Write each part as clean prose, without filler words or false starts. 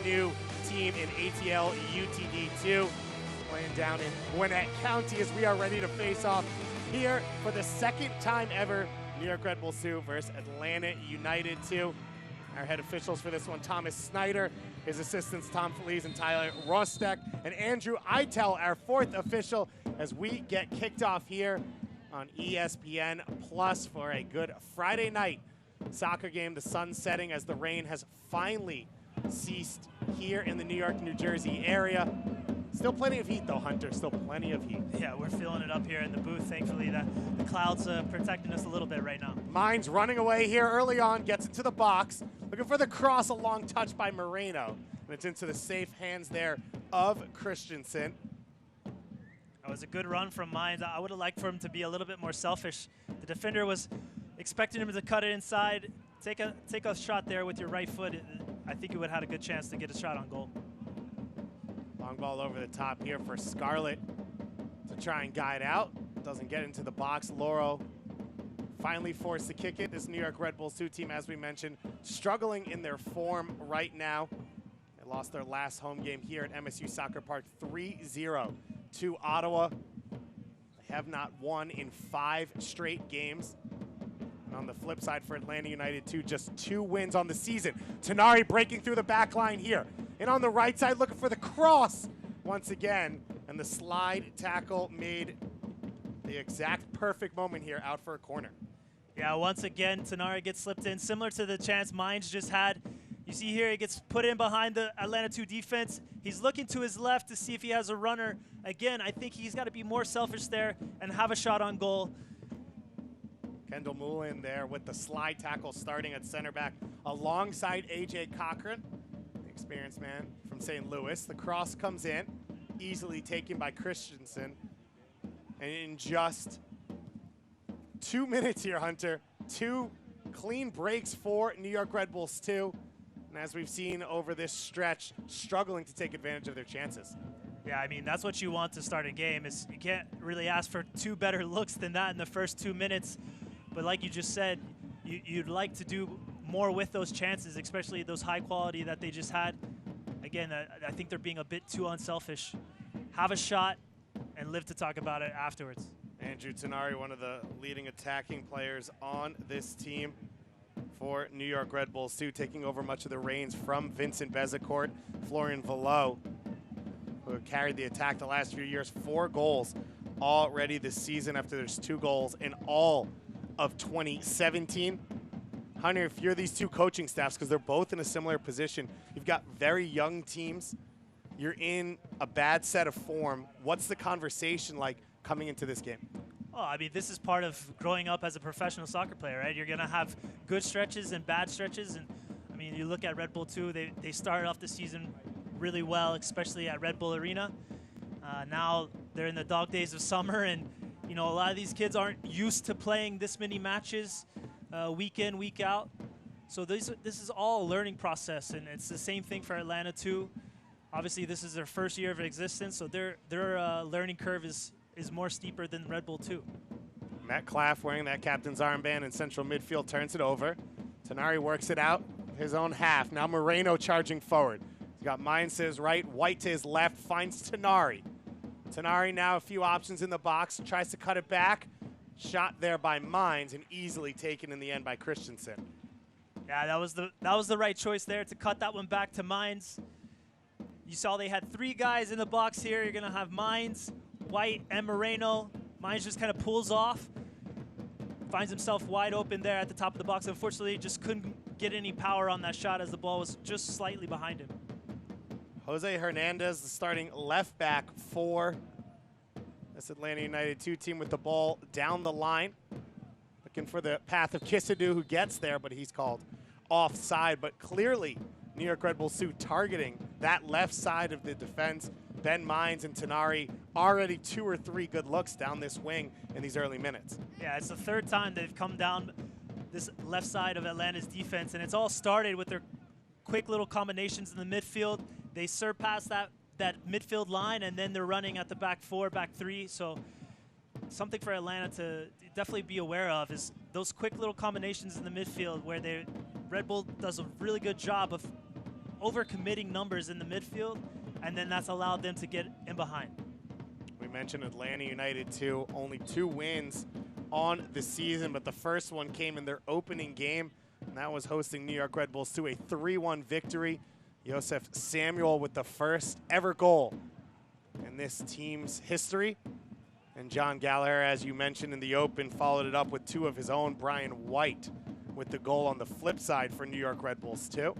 new team in ATL UTD2, playing down in Gwinnett County as we are ready to face off here for the second time ever. New York Red Bull Sioux versus Atlanta United 2. Our head officials for this one, Thomas Snyder, his assistants Tom Feliz and Tyler Rostek, and Andrew Eitel, our fourth official, as we get kicked off here on ESPN Plus for a good Friday night soccer game. The sun setting as the rain has finally ceased here in the New York, New Jersey area. Still plenty of heat though, Hunter, still plenty of heat. Yeah, we're feeling it up here in the booth. Thankfully, the clouds protecting us a little bit right now. Mines running away here early on, gets into the box, looking for the cross, a long touch by Moreno, and it's into the safe hands there of Christensen. That was a good run from Mines. I would have liked for him to be a little bit more selfish. The defender was expecting him to cut it inside. Take a shot there with your right foot. I think you would have had a good chance to get a shot on goal. Long ball over the top here for Scarlett to try and guide out. Doesn't get into the box. Loro finally forced to kick it. This New York Red Bull Sioux team, as we mentioned, struggling in their form right now. They lost their last home game here at MSU Soccer Park 3-0 to Ottawa. They have not won in 5 straight games. And on the flip side for Atlanta United 2, just 2 wins on the season. Tenari breaking through the back line here. And on the right side, looking for the cross once again. And the slide tackle made the exact perfect moment here, out for a corner. Yeah, once again, Tenari gets slipped in, similar to the chance Mines just had. You see here, he gets put in behind the Atlanta 2 defense. He's looking to his left to see if he has a runner. Again, I think he's got to be more selfish there and have a shot on goal. Kendall Moulin there with the slide tackle starting at center back alongside A.J. Cochran. Experienced man from St. Louis. The cross comes in, easily taken by Christensen. And in just 2 minutes here, Hunter, 2 clean breaks for New York Red Bulls 2. And as we've seen over this stretch, struggling to take advantage of their chances. Yeah, I mean, that's what you want to start a game. Is you can't really ask for 2 better looks than that in the first 2 minutes. But like you just said, you'd like to do more with those chances, especially those high quality that they just had. Again, I think they're being a bit too unselfish. Have a shot and live to talk about it afterwards. Andrew Tenari, one of the leading attacking players on this team for New York Red Bulls 2, taking over much of the reins from Vincent Bezecourt. Florian Vallot, who carried the attack the last few years, 4 goals already this season after there's 2 goals in all of 2017. Hunter, if you're these 2 coaching staffs, because they're both in a similar position, you've got very young teams, you're in a bad set of form. What's the conversation like coming into this game? Oh, I mean, this is part of growing up as a professional soccer player, right? You're going to have good stretches and bad stretches. And, I mean, you look at Red Bull 2, they started off the season really well, especially at Red Bull Arena. Now they're in the dog days of summer, and, you know, a lot of these kids aren't used to playing this many matches week in, week out. So this is all a learning process, and it's the same thing for Atlanta too. Obviously, this is their first year of existence, so their learning curve is more steeper than Red Bull 2. Matt Claff wearing that captain's armband in central midfield turns it over. Tenari works it out, his own half. Now Moreno charging forward. He's got Mines to his right, White to his left, finds Tenari. Tenari now a few options in the box, tries to cut it back. Shot there by Mines and easily taken in the end by Christensen. Yeah, that was the right choice there to cut that one back to Mines. You saw they had 3 guys in the box here. You're gonna have Mines, White, and Moreno. Mines just kind of pulls off, finds himself wide open there at the top of the box. Unfortunately, just couldn't get any power on that shot as the ball was just slightly behind him. Jose Hernandez, the starting left back for this Atlanta United 2 team, with the ball down the line. Looking for the path of Kisadu, who gets there, but he's called offside. But clearly, New York Red Bull Sioux targeting that left side of the defense. Ben Mines and Tenari already 2 or 3 good looks down this wing in these early minutes. Yeah, it's the 3rd time they've come down this left side of Atlanta's defense, and it's all started with their quick little combinations in the midfield. They surpass that midfield line, and then they're running at the back 4, back 3. So something for Atlanta to definitely be aware of is those quick little combinations in the midfield where Red Bull does a really good job of overcommitting numbers in the midfield, and then that's allowed them to get in behind. We mentioned Atlanta United too, only 2 wins on the season, but the first one came in their opening game, and that was hosting New York Red Bulls to a 3-1 victory. Josef Samuel with the first ever goal in this team's history. And John Gallagher, as you mentioned in the open, followed it up with 2 of his own. Brian White with the goal on the flip side for New York Red Bulls too.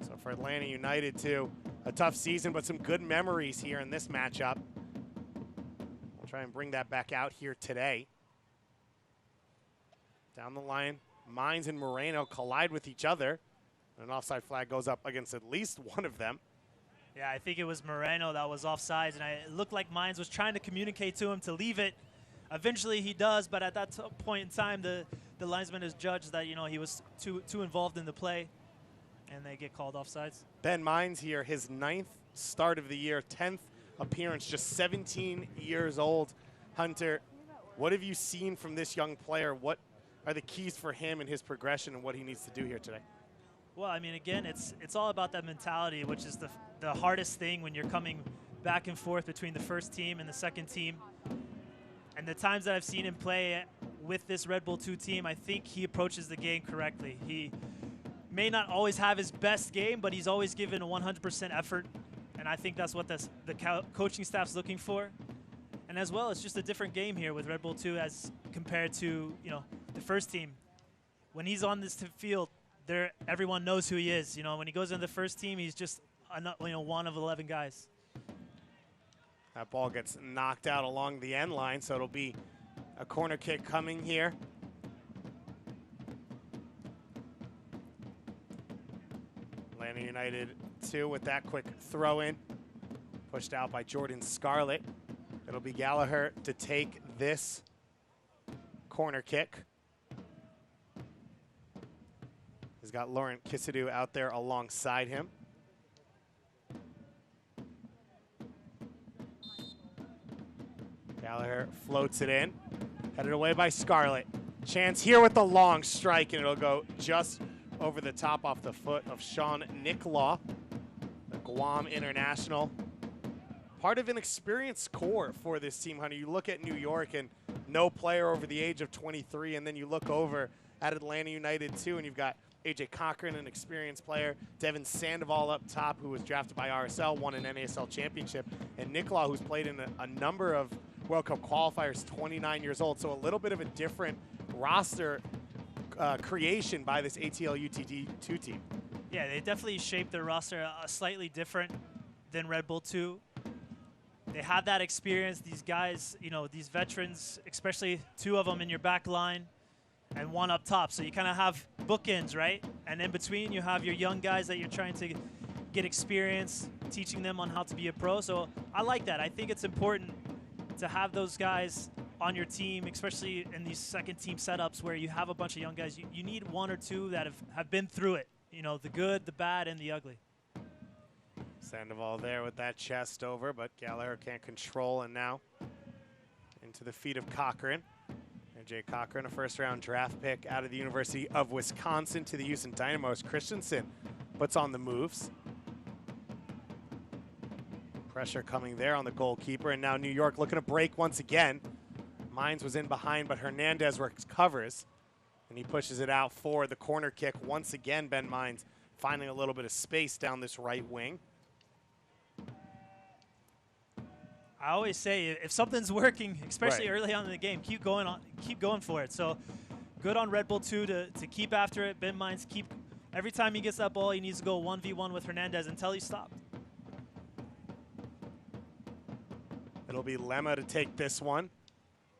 So for Atlanta United too, a tough season, but some good memories here in this matchup. We'll try and bring that back out here today. Down the line, Mines and Moreno collide with each other. An offside flag goes up against at least one of them. Yeah, I think it was Moreno that was offsides, and it looked like Mines was trying to communicate to him to leave it. Eventually he does, but at that point in time, the linesman has judged that, you know, he was too involved in the play, and they get called offsides. Ben Mines here, his 9th start of the year, 10th appearance, just 17 years old. Hunter, what have you seen from this young player? What are the keys for him and his progression and what he needs to do here today? Well, I mean, again, it's all about that mentality, which is the hardest thing when you're coming back and forth between the first team and the second team. And the times that I've seen him play with this Red Bull 2 team, I think he approaches the game correctly. He may not always have his best game, but he's always given a 100% effort. And I think that's what the coaching staff's looking for. And as well, it's just a different game here with Red Bull 2 as compared to, you know, the first team. When he's on this field, everyone knows who he is. You know, when he goes in the first team, he's just one of 11 guys. That ball gets knocked out along the end line, so it'll be a corner kick coming here. Atlanta United 2 with that quick throw in, pushed out by Jordan Scarlett. It'll be Gallagher to take this corner kick. He's got Laurent Kisidou out there alongside him. Gallagher floats it in, headed away by Scarlett. Chance here with the long strike, and it'll go just over the top off the foot of Sean Nicklaw, the Guam international. Part of an experienced core for this team, Hunter. You look at New York and no player over the age of 23, and then you look over at Atlanta United too, and you've got AJ Cochran, an experienced player, Devin Sandoval up top, who was drafted by RSL, won an NASL championship, and Nicklaw, who's played in a number of World Cup qualifiers, 29 years old. So a little bit of a different roster creation by this ATL UTD 2 team. Yeah, they definitely shaped their roster slightly different than Red Bull 2. They have that experience, these guys, you know, these veterans, especially 2 of them in your back line and 1 up top. So you kind of have bookends, right? And in between, you have your young guys that you're trying to get experience, teaching them on how to be a pro. So I like that. I think it's important to have those guys on your team, especially in these second team setups where you have a bunch of young guys. You need 1 or 2 that have been through it, you know, the good, the bad, and the ugly. Sandoval there with that chest over, but Gallagher can't control, and now into the feet of Cochran. AJ Cochran, a first-round draft pick out of the University of Wisconsin to the Houston Dynamos. Christensen puts on the moves. Pressure coming there on the goalkeeper, and now New York looking to break once again. Mines was in behind, but Hernandez recovers, and he pushes it out for the corner kick. Once again, Ben Mines finding a little bit of space down this right wing. I always say if something's working, especially early on in the game, keep going for it. So good on Red Bull 2 to keep after it. Ben Mines every time he gets that ball, he needs to go 1v1 with Hernandez until he's stopped. It'll be Lemma to take this one.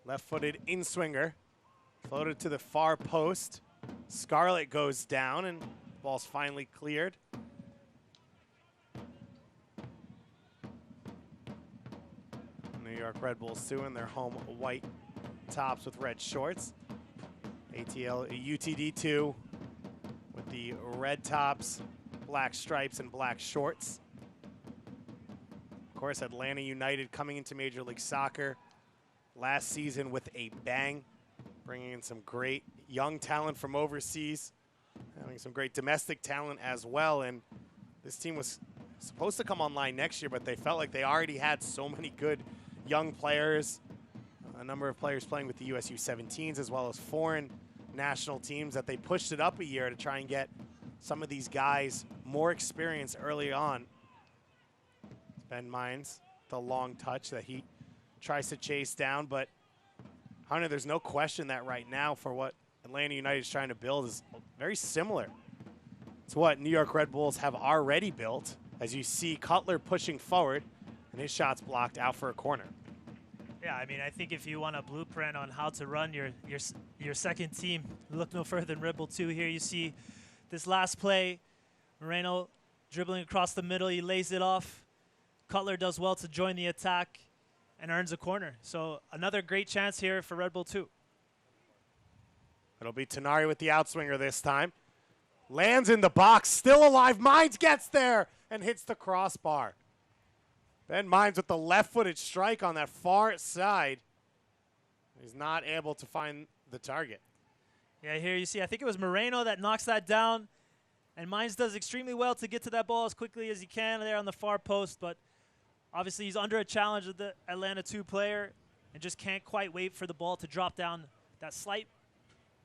Left-footed in-swinger. Floated to the far post. Scarlett goes down, and the ball's finally cleared. New York Red Bulls 2 in their home white tops with red shorts. ATL UTD 2 with the red tops, black stripes, and black shorts. Of course, Atlanta United coming into Major League Soccer last season with a bang, bringing in some great young talent from overseas. Having some great domestic talent as well. And this team was supposed to come online next year, but they felt like they already had so many good young players. A number of players playing with the USU 17s as well as foreign national teams that they pushed it up a year to try and get some of these guys more experience early on. Ben Mines, the long touch that he tries to chase down, but Hunter, there's no question that right now for what Atlanta United is trying to build is very similar to what New York Red Bulls have already built, as you see Cutler pushing forward and his shot's blocked out for a corner. Yeah, I mean, I think if you want a blueprint on how to run your second team, look no further than Red Bull 2 here. You see this last play, Moreno dribbling across the middle, he lays it off. Cutler does well to join the attack and earns a corner. So another great chance here for Red Bull 2. It'll be Tenari with the outswinger this time. Lands in the box, still alive. Mines gets there and hits the crossbar. Ben Mines with the left-footed strike on that far side. He's not able to find the target. Yeah, here you see, I think it was Moreno that knocks that down. And Mines does extremely well to get to that ball as quickly as he can there on the far post. But obviously he's under a challenge of the Atlanta 2 player and just can't quite wait for the ball to drop down that slight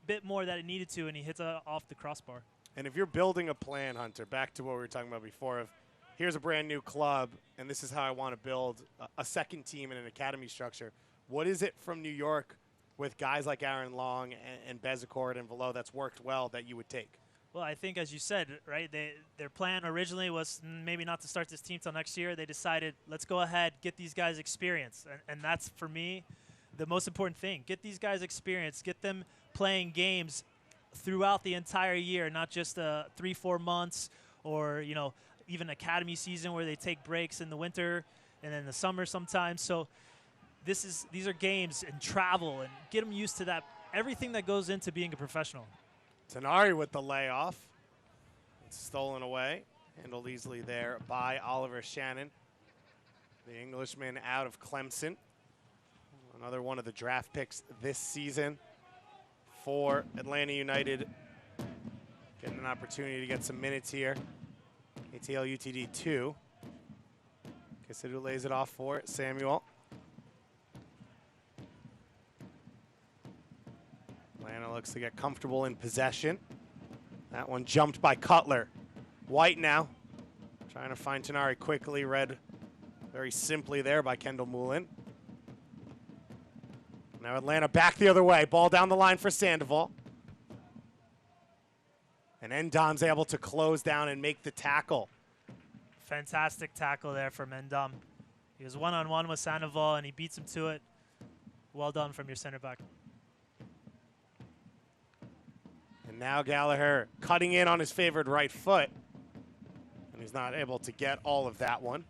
bit more that it needed to, and he hits off the crossbar. And if you're building a plan, Hunter, back to what we were talking about before, of here's a brand new club, and this is how I want to build a second team in an academy structure. What is it from New York with guys like Aaron Long and Bezecourt and Velo that's worked well that you would take? Well, I think, as you said, right, their plan originally was maybe not to start this team till next year. They decided, let's go ahead, get these guys experience. And that's, for me, the most important thing. Get these guys experience. Get them playing games throughout the entire year, not just 3-4 months or, you know, even academy season where they take breaks in the winter and then the summer sometimes. So these are games and travel, and get them used to that, everything that goes into being a professional. Tenari with the layoff. It's stolen away. Handled easily there by Oliver Shannon, the Englishman out of Clemson. Another one of the draft picks this season for Atlanta United. Getting an opportunity to get some minutes here. ATL UTD 2. Kasidu lays it off for Samuel. Atlanta looks to get comfortable in possession. That one jumped by Cutler. White now, trying to find Tenari quickly. Read very simply there by Kendall Moulin. Now Atlanta back the other way. Ball down the line for Sandoval. And Endom's able to close down and make the tackle. Fantastic tackle there from Endom. He was one-on-one with Sandoval, and he beats him to it. Well done from your center back. And now Gallagher cutting in on his favored right foot. And he's not able to get all of that one.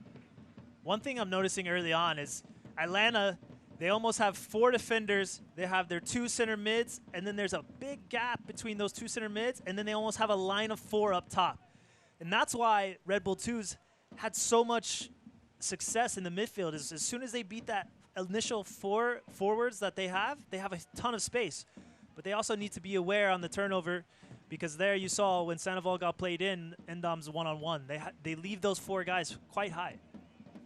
One thing I'm noticing early on is Atlanta, they almost have 4 defenders. They have their 2 center mids, and then there's a big gap between those 2 center mids, and then they almost have a line of 4 up top. And that's why Red Bull 2's had so much success in the midfield. Is as soon as they beat that initial 4 forwards that they have a ton of space. But they also need to be aware on the turnover, because there you saw when Sandoval got played in, Endom's one-on-one. They leave those 4 guys quite high.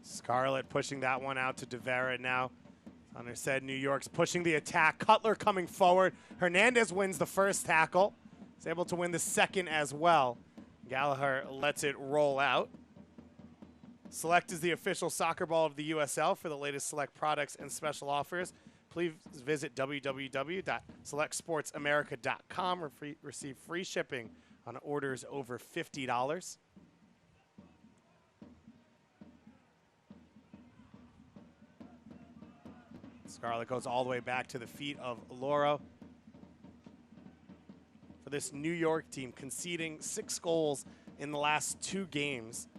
Scarlett pushing that one out to De Vera now. Hunter said New York's pushing the attack. Cutler coming forward. Hernandez wins the first tackle. He's able to win the second as well. Gallagher lets it roll out. Select is the official soccer ball of the USL. For the latest Select products and special offers, please visit www.selectsportsamerica.com or receive free shipping on orders over $50. Scarlett goes all the way back to the feet of Loro. For this New York team, conceding 6 goals in the last 2 games.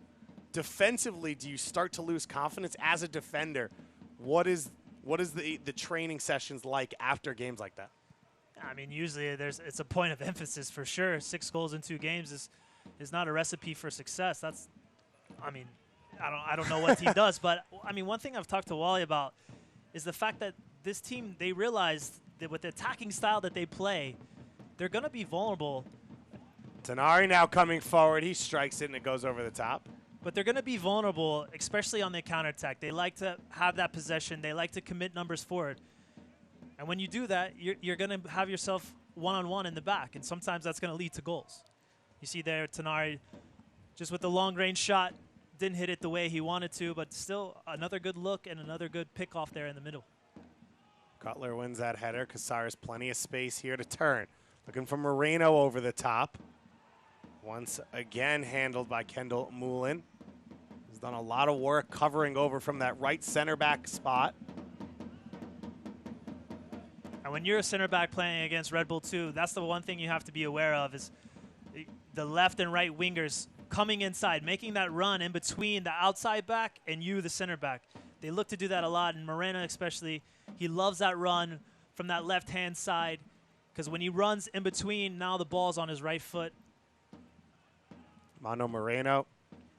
Defensively, do you start to lose confidence as a defender? What is the training sessions like after games like that? I mean, usually it's a point of emphasis for sure. 6 goals in 2 games is not a recipe for success. That's, I mean, I don't know what team does, but I mean, one thing I've talked to Wally about is the fact that this team, they realized that with the attacking style that they play, they're going to be vulnerable Tenari now coming forward. He strikes it, and it goes over the top. But they're going to be vulnerable, especially on the counterattack. They like to have that possession. They like to commit numbers forward. And when you do that, you're going to have yourself one-on-one in the back, and sometimes that's going to lead to goals. You see there, Tenari, just with the long-range shot, didn't hit it the way he wanted to, but still another good look and another good pick off there in the middle. Cutler wins that header. Casares plenty of space here to turn. Looking for Moreno over the top. Once again handled by Kendall Moulin. He's done a lot of work covering over from that right center back spot. And when you're a center back playing against Red Bull 2, that's the one thing you have to be aware of is the left and right wingers coming inside, making that run in between the outside back and you, the center back. They look to do that a lot, and Moreno especially, he loves that run from that left-hand side because when he runs in between, now the ball's on his right foot. Mano Moreno,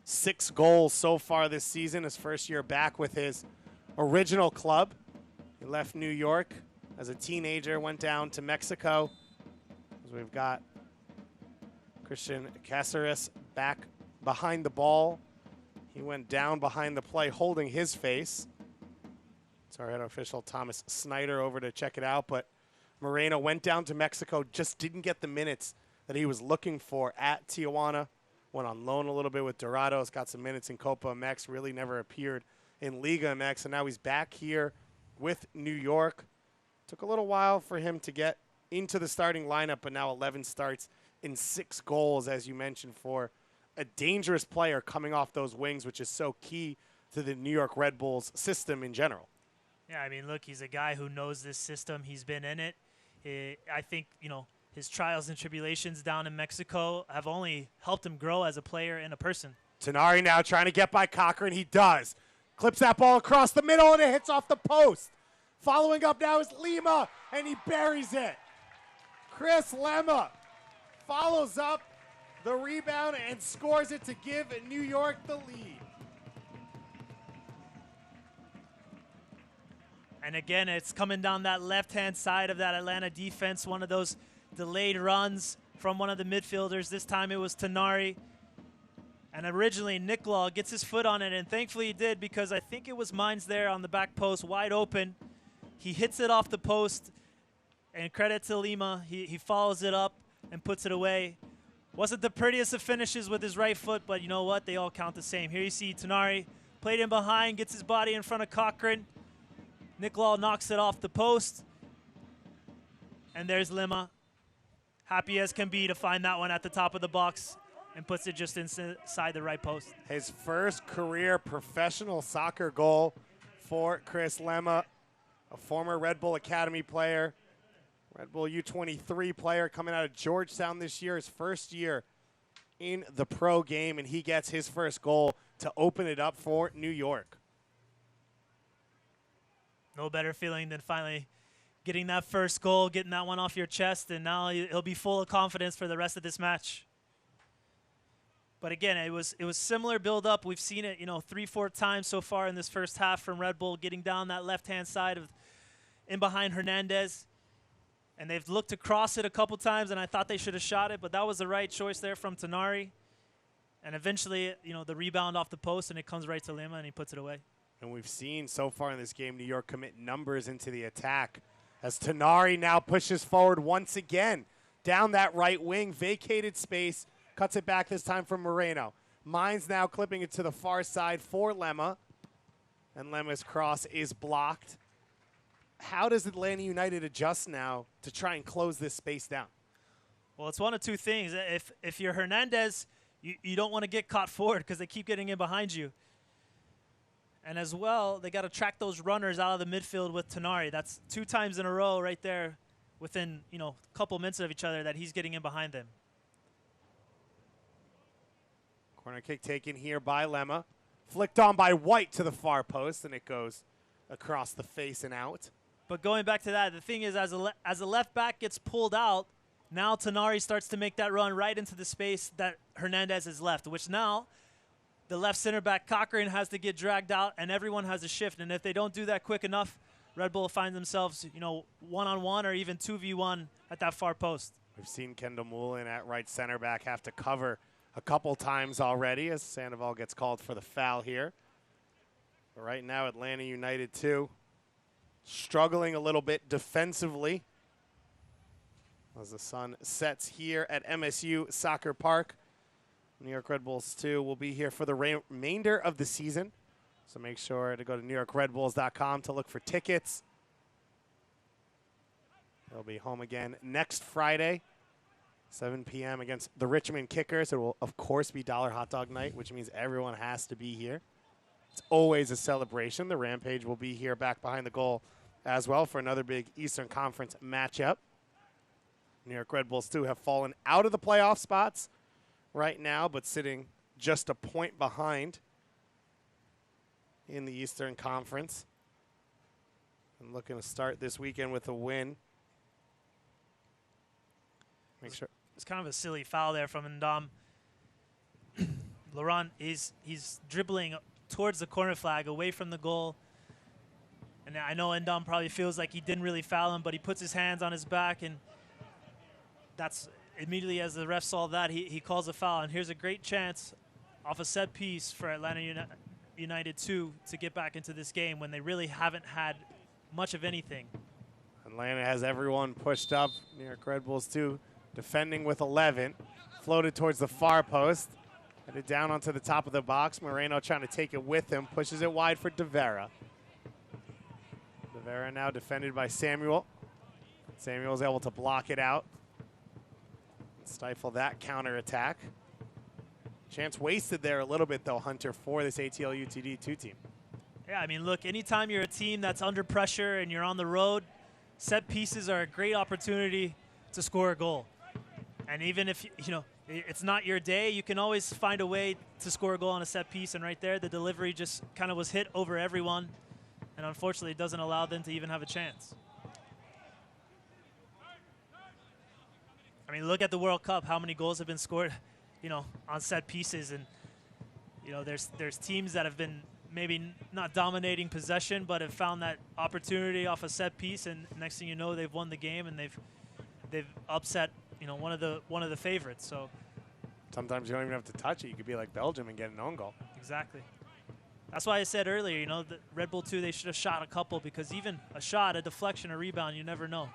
6 goals so far this season, his first year back with his original club. He left New York as a teenager, went down to Mexico. As we've got Christian Caceres back behind the ball. He went down behind the play holding his face. It's our head official Thomas Snyder over to check it out, but Moreno went down to Mexico, just didn't get the minutes that he was looking for at Tijuana. Went on loan a little bit with Dorados, got some minutes in Copa MX, really never appeared in Liga MX, and now he's back here with New York. Took a little while for him to get into the starting lineup, but now 11 starts in 6 goals, as you mentioned, for a dangerous player coming off those wings, which is so key to the New York Red Bulls system in general. Yeah, I mean, look, he's a guy who knows this system. He's been in it. I think, his trials and tribulations down in Mexico have only helped him grow as a player and a person. Tenari now trying to get by Cochran. He does. Clips that ball across the middle, and it hits off the post. Following up now is Lima, and he buries it. Chris Lema follows up the rebound and scores it to give New York the lead. And again, it's coming down that left-hand side of that Atlanta defense, one of those delayed runs from one of the midfielders. This time it was Tenari. And originally, Nick Law gets his foot on it, and thankfully he did because I think it was Mines there on the back post, wide open. He hits it off the post, and credit to Lima. He follows it up and puts it away. Wasn't the prettiest of finishes with his right foot, but you know what? They all count the same. Here you see Tenari played in behind, gets his body in front of Cochran. Nick Law knocks it off the post. And there's Lima. Happy as can be to find that one at the top of the box and puts it just inside the right post. His first career professional soccer goal for Chris Lema, a former Red Bull Academy player, Red Bull U23 player coming out of Georgetown this year, his first year in the pro game, and he gets his first goal to open it up for New York. No better feeling than finally getting that first goal, getting that one off your chest, and now he'll be full of confidence for the rest of this match. But again, it was similar build-up. We've seen it, 3-4 times so far in this first half from Red Bull, getting down that left-hand side of in behind Hernandez. And they've looked to cross it a couple times, and I thought they should have shot it, but that was the right choice there from Tenari. And eventually, the rebound off the post, and it comes right to Lima, and he puts it away. And we've seen so far in this game New York commit numbers into the attack as Tenari now pushes forward once again down that right wing, vacated space, cuts it back this time from Moreno. Mines now clipping it to the far side for Lema, and Lema's cross is blocked. How does Atlanta United adjust now to try and close this space down? Well, it's one of two things. If you're Hernandez, you don't want to get caught forward because they keep getting in behind you. And as well, they got to track those runners out of the midfield with Tenari. That's 2 times in a row right there within, a couple minutes of each other that he's getting in behind them. Corner kick taken here by Lema. Flicked on by White to the far post, and it goes across the face and out. But going back to that, the thing is, as a left back gets pulled out, now Tenari starts to make that run right into the space that Hernandez has left, which now the left center back, Cochran, has to get dragged out, and everyone has a shift. And if they don't do that quick enough, Red Bull find themselves, one-on-one or even 2v1 at that far post. We've seen Kendall Moulin at right center back have to cover a couple times already as Sandoval gets called for the foul here. But right now, Atlanta United 2 struggling a little bit defensively as the sun sets here at MSU Soccer Park. New York Red Bulls 2 will be here for the remainder of the season. So make sure to go to NewYorkRedBulls.com to look for tickets. They'll be home again next Friday, 7 p.m. against the Richmond Kickers. It will, of course, be Dollar Hot Dog Night, which means everyone has to be here. It's always a celebration. The Rampage will be here back behind the goal as well for another big Eastern Conference matchup. New York Red Bulls 2 have fallen out of the playoff spots right now, but sitting just a point behind in the Eastern Conference. And looking to start this weekend with a win. Make sure. It's kind of a silly foul there from Ndam. Laurent, he's dribbling towards the corner flag, away from the goal. And I know Ndam probably feels like he didn't really foul him, but he puts his hands on his back, and that's immediately as the ref saw that, he calls a foul. And here's a great chance off a set piece for Atlanta United 2 to get back into this game when they really haven't had much of anything. Atlanta has everyone pushed up. New York Red Bulls 2 defending with 11. Floated towards the far post. Headed down onto the top of the box. Moreno trying to take it with him. Pushes it wide for De Vera. De Vera now defended by Samuel. Samuel's able to block it out. Stifle that counterattack. Chance wasted there a little bit, though, Hunter, for this ATL UTD 2 team. Yeah, I mean, look, anytime you're a team that's under pressure and you're on the road, set pieces are a great opportunity to score a goal. And even if, you know, it's not your day, you can always find a way to score a goal on a set piece. And right there, the delivery just kind of was hit over everyone. And unfortunately, it doesn't allow them to even have a chance. I mean, look at the World Cup, how many goals have been scored, you know, on set pieces. And, you know, there's teams that have been maybe not dominating possession, but have found that opportunity off a set piece, and next thing you know, they've won the game and they've upset, you know, one of the favorites. So sometimes you don't even have to touch it. You could be like Belgium and get an own goal. Exactly. That's why I said earlier, you know, the Red Bull 2, they should have shot a couple, because even a shot, a deflection, a rebound, you never know.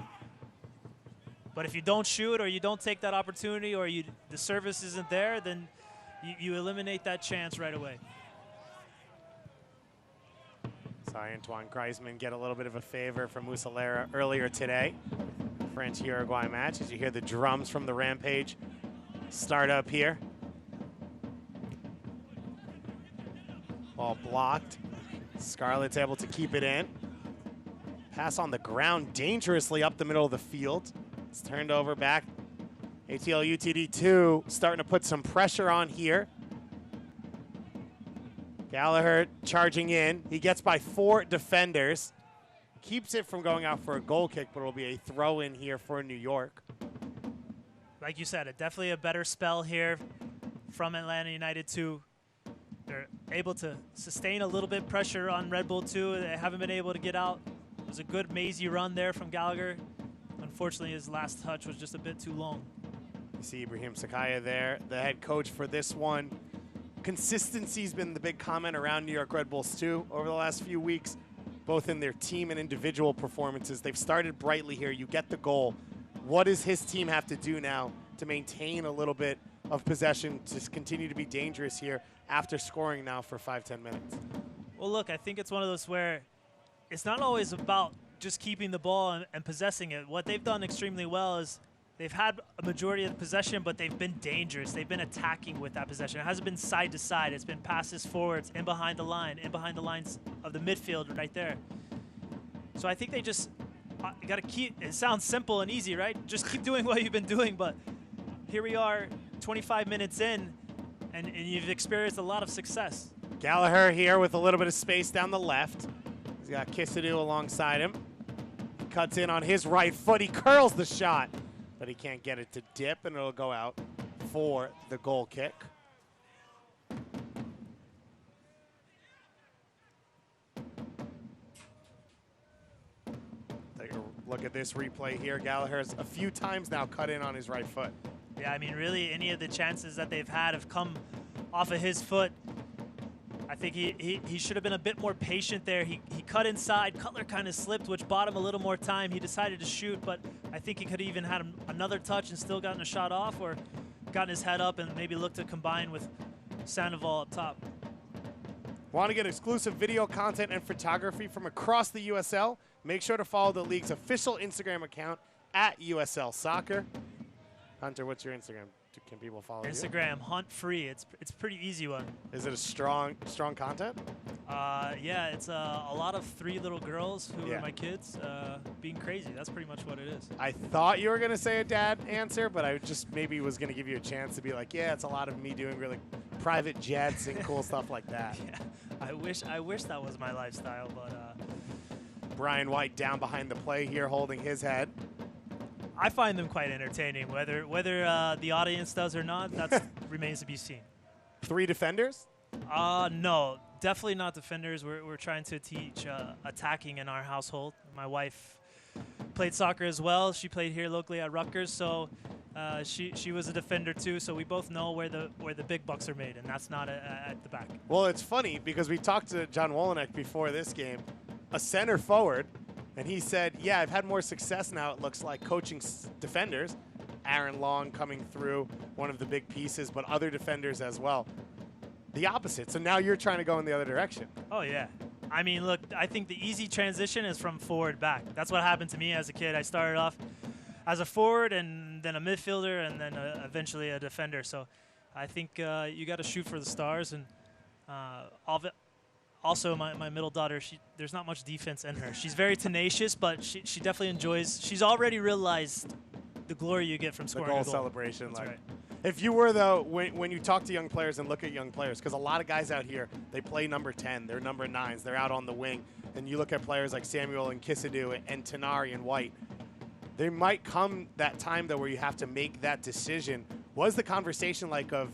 But if you don't shoot, or you don't take that opportunity, or the service isn't there, then you eliminate that chance right away. Saw Antoine Griezmann get a little bit of a favor from Muslera earlier today. French-Uruguay match, as you hear the drums from the Rampage start up here. Ball blocked. Scarlett's able to keep it in. Pass on the ground dangerously up the middle of the field. It's turned over back. ATL UTD 2 starting to put some pressure on here. Gallagher charging in. He gets by 4 defenders. Keeps it from going out for a goal kick, but it'll be a throw in here for New York. Like you said, definitely a better spell here from Atlanta United 2. They're able to sustain a little bit pressure on Red Bull 2. They haven't been able to get out. It was a good mazy run there from Gallagher. Unfortunately, his last touch was just a bit too long. You see Ibrahim Sakaya there, the head coach for this one. Consistency's been the big comment around New York Red Bulls 2 over the last few weeks, both in their team and individual performances. They've started brightly here. You get the goal. What does his team have to do now to maintain a little bit of possession to continue to be dangerous here after scoring now for 5-10 minutes? Well, look, I think it's one of those where it's not always about just keeping the ball and possessing it. What they've done extremely well is they've had a majority of the possession, but they've been dangerous. They've been attacking with that possession. It hasn't been side to side. It's been passes forwards, in behind the line, in behind the lines of the midfield right there. So I think they just got to keep, it sounds simple and easy, right? Just keep doing what you've been doing, but here we are 25 minutes in, and you've experienced a lot of success. Gallagher here with a little bit of space down the left. He's got Kisadu alongside him. Cuts in on his right foot. He curls the shot, but he can't get it to dip, and it'll go out for the goal kick. They're Look at this replay here. Gallagher's a few times now cut in on his right foot. Yeah, I mean, really, any of the chances that they've had have come off of his foot. I think he should have been a bit more patient there. He cut inside. Cutler kind of slipped, which bought him a little more time. He decided to shoot, but I think he could have even had another touch and still gotten a shot off, or gotten his head up and maybe looked to combine with Sandoval up top. Want to get exclusive video content and photography from across the USL? Make sure to follow the league's official Instagram account at USL Soccer. Hunter, what's your Instagram? Can people follow Instagram, Hunt Free. It's a pretty easy one. Is it a strong content? Yeah, it's a lot of 3 little girls who are my kids being crazy. That's pretty much what it is. I thought you were going to say a dad answer, but I just maybe was going to give you a chance to be like, yeah, it's a lot of me doing really private jets and cool stuff like that. Yeah, I wish that was my lifestyle, but Brian White down behind the play here, holding his head. I find them quite entertaining. Whether the audience does or not, that remains to be seen. 3 defenders? No, definitely not defenders. We're trying to teach attacking in our household. My wife played soccer as well. She played here locally at Rutgers, so she was a defender too. So we both know where the big bucks are made, and that's not at the back. Well, it's funny because we talked to John Wolenek before this game, a center forward. And he said, yeah, I've had more success now, it looks like, coaching defenders. Aaron Long coming through, one of the big pieces, but other defenders as well. The opposite. So now you're trying to go in the other direction. Oh, yeah. I mean, look, I think the easy transition is from forward back. That's what happened to me as a kid. I started off as a forward and then a midfielder and then eventually a defender. So I think you got to shoot for the stars. And also, my middle daughter, there's not much defense in her. She's very tenacious, but she definitely enjoys. She's already realized the glory you get from scoring a goal. The goal celebration. That's right. If you were, though, when you talk to young players and look at young players, because a lot of guys out here, they play number 10, they're number 9s, they're out on the wing, and you look at players like Samuel and Kisadu and Tenari and White, there might come that time, though, where you have to make that decision. Was the conversation like of,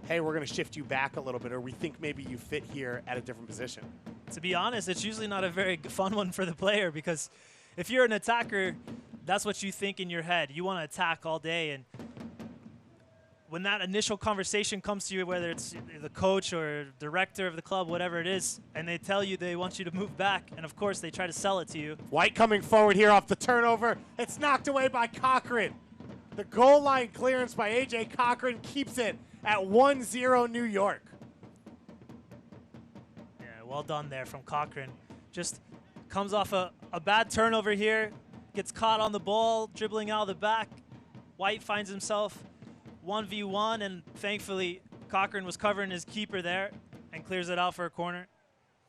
hey, we're going to shift you back a little bit, or we think maybe you fit here at a different position? To be honest, it's usually not a very fun one for the player, because if you're an attacker, that's what you think in your head. You want to attack all day, and when that initial conversation comes to you, whether it's the coach or director of the club, whatever it is, and they tell you they want you to move back, and of course they try to sell it to you. White coming forward here off the turnover. It's knocked away by Cochran. The goal line clearance by A.J. Cochran keeps it at 1-0 New York. Yeah, well done there from Cochran. Just comes off a bad turnover here, gets caught on the ball, dribbling out of the back. White finds himself 1v1, and thankfully Cochran was covering his keeper there and clears it out for a corner.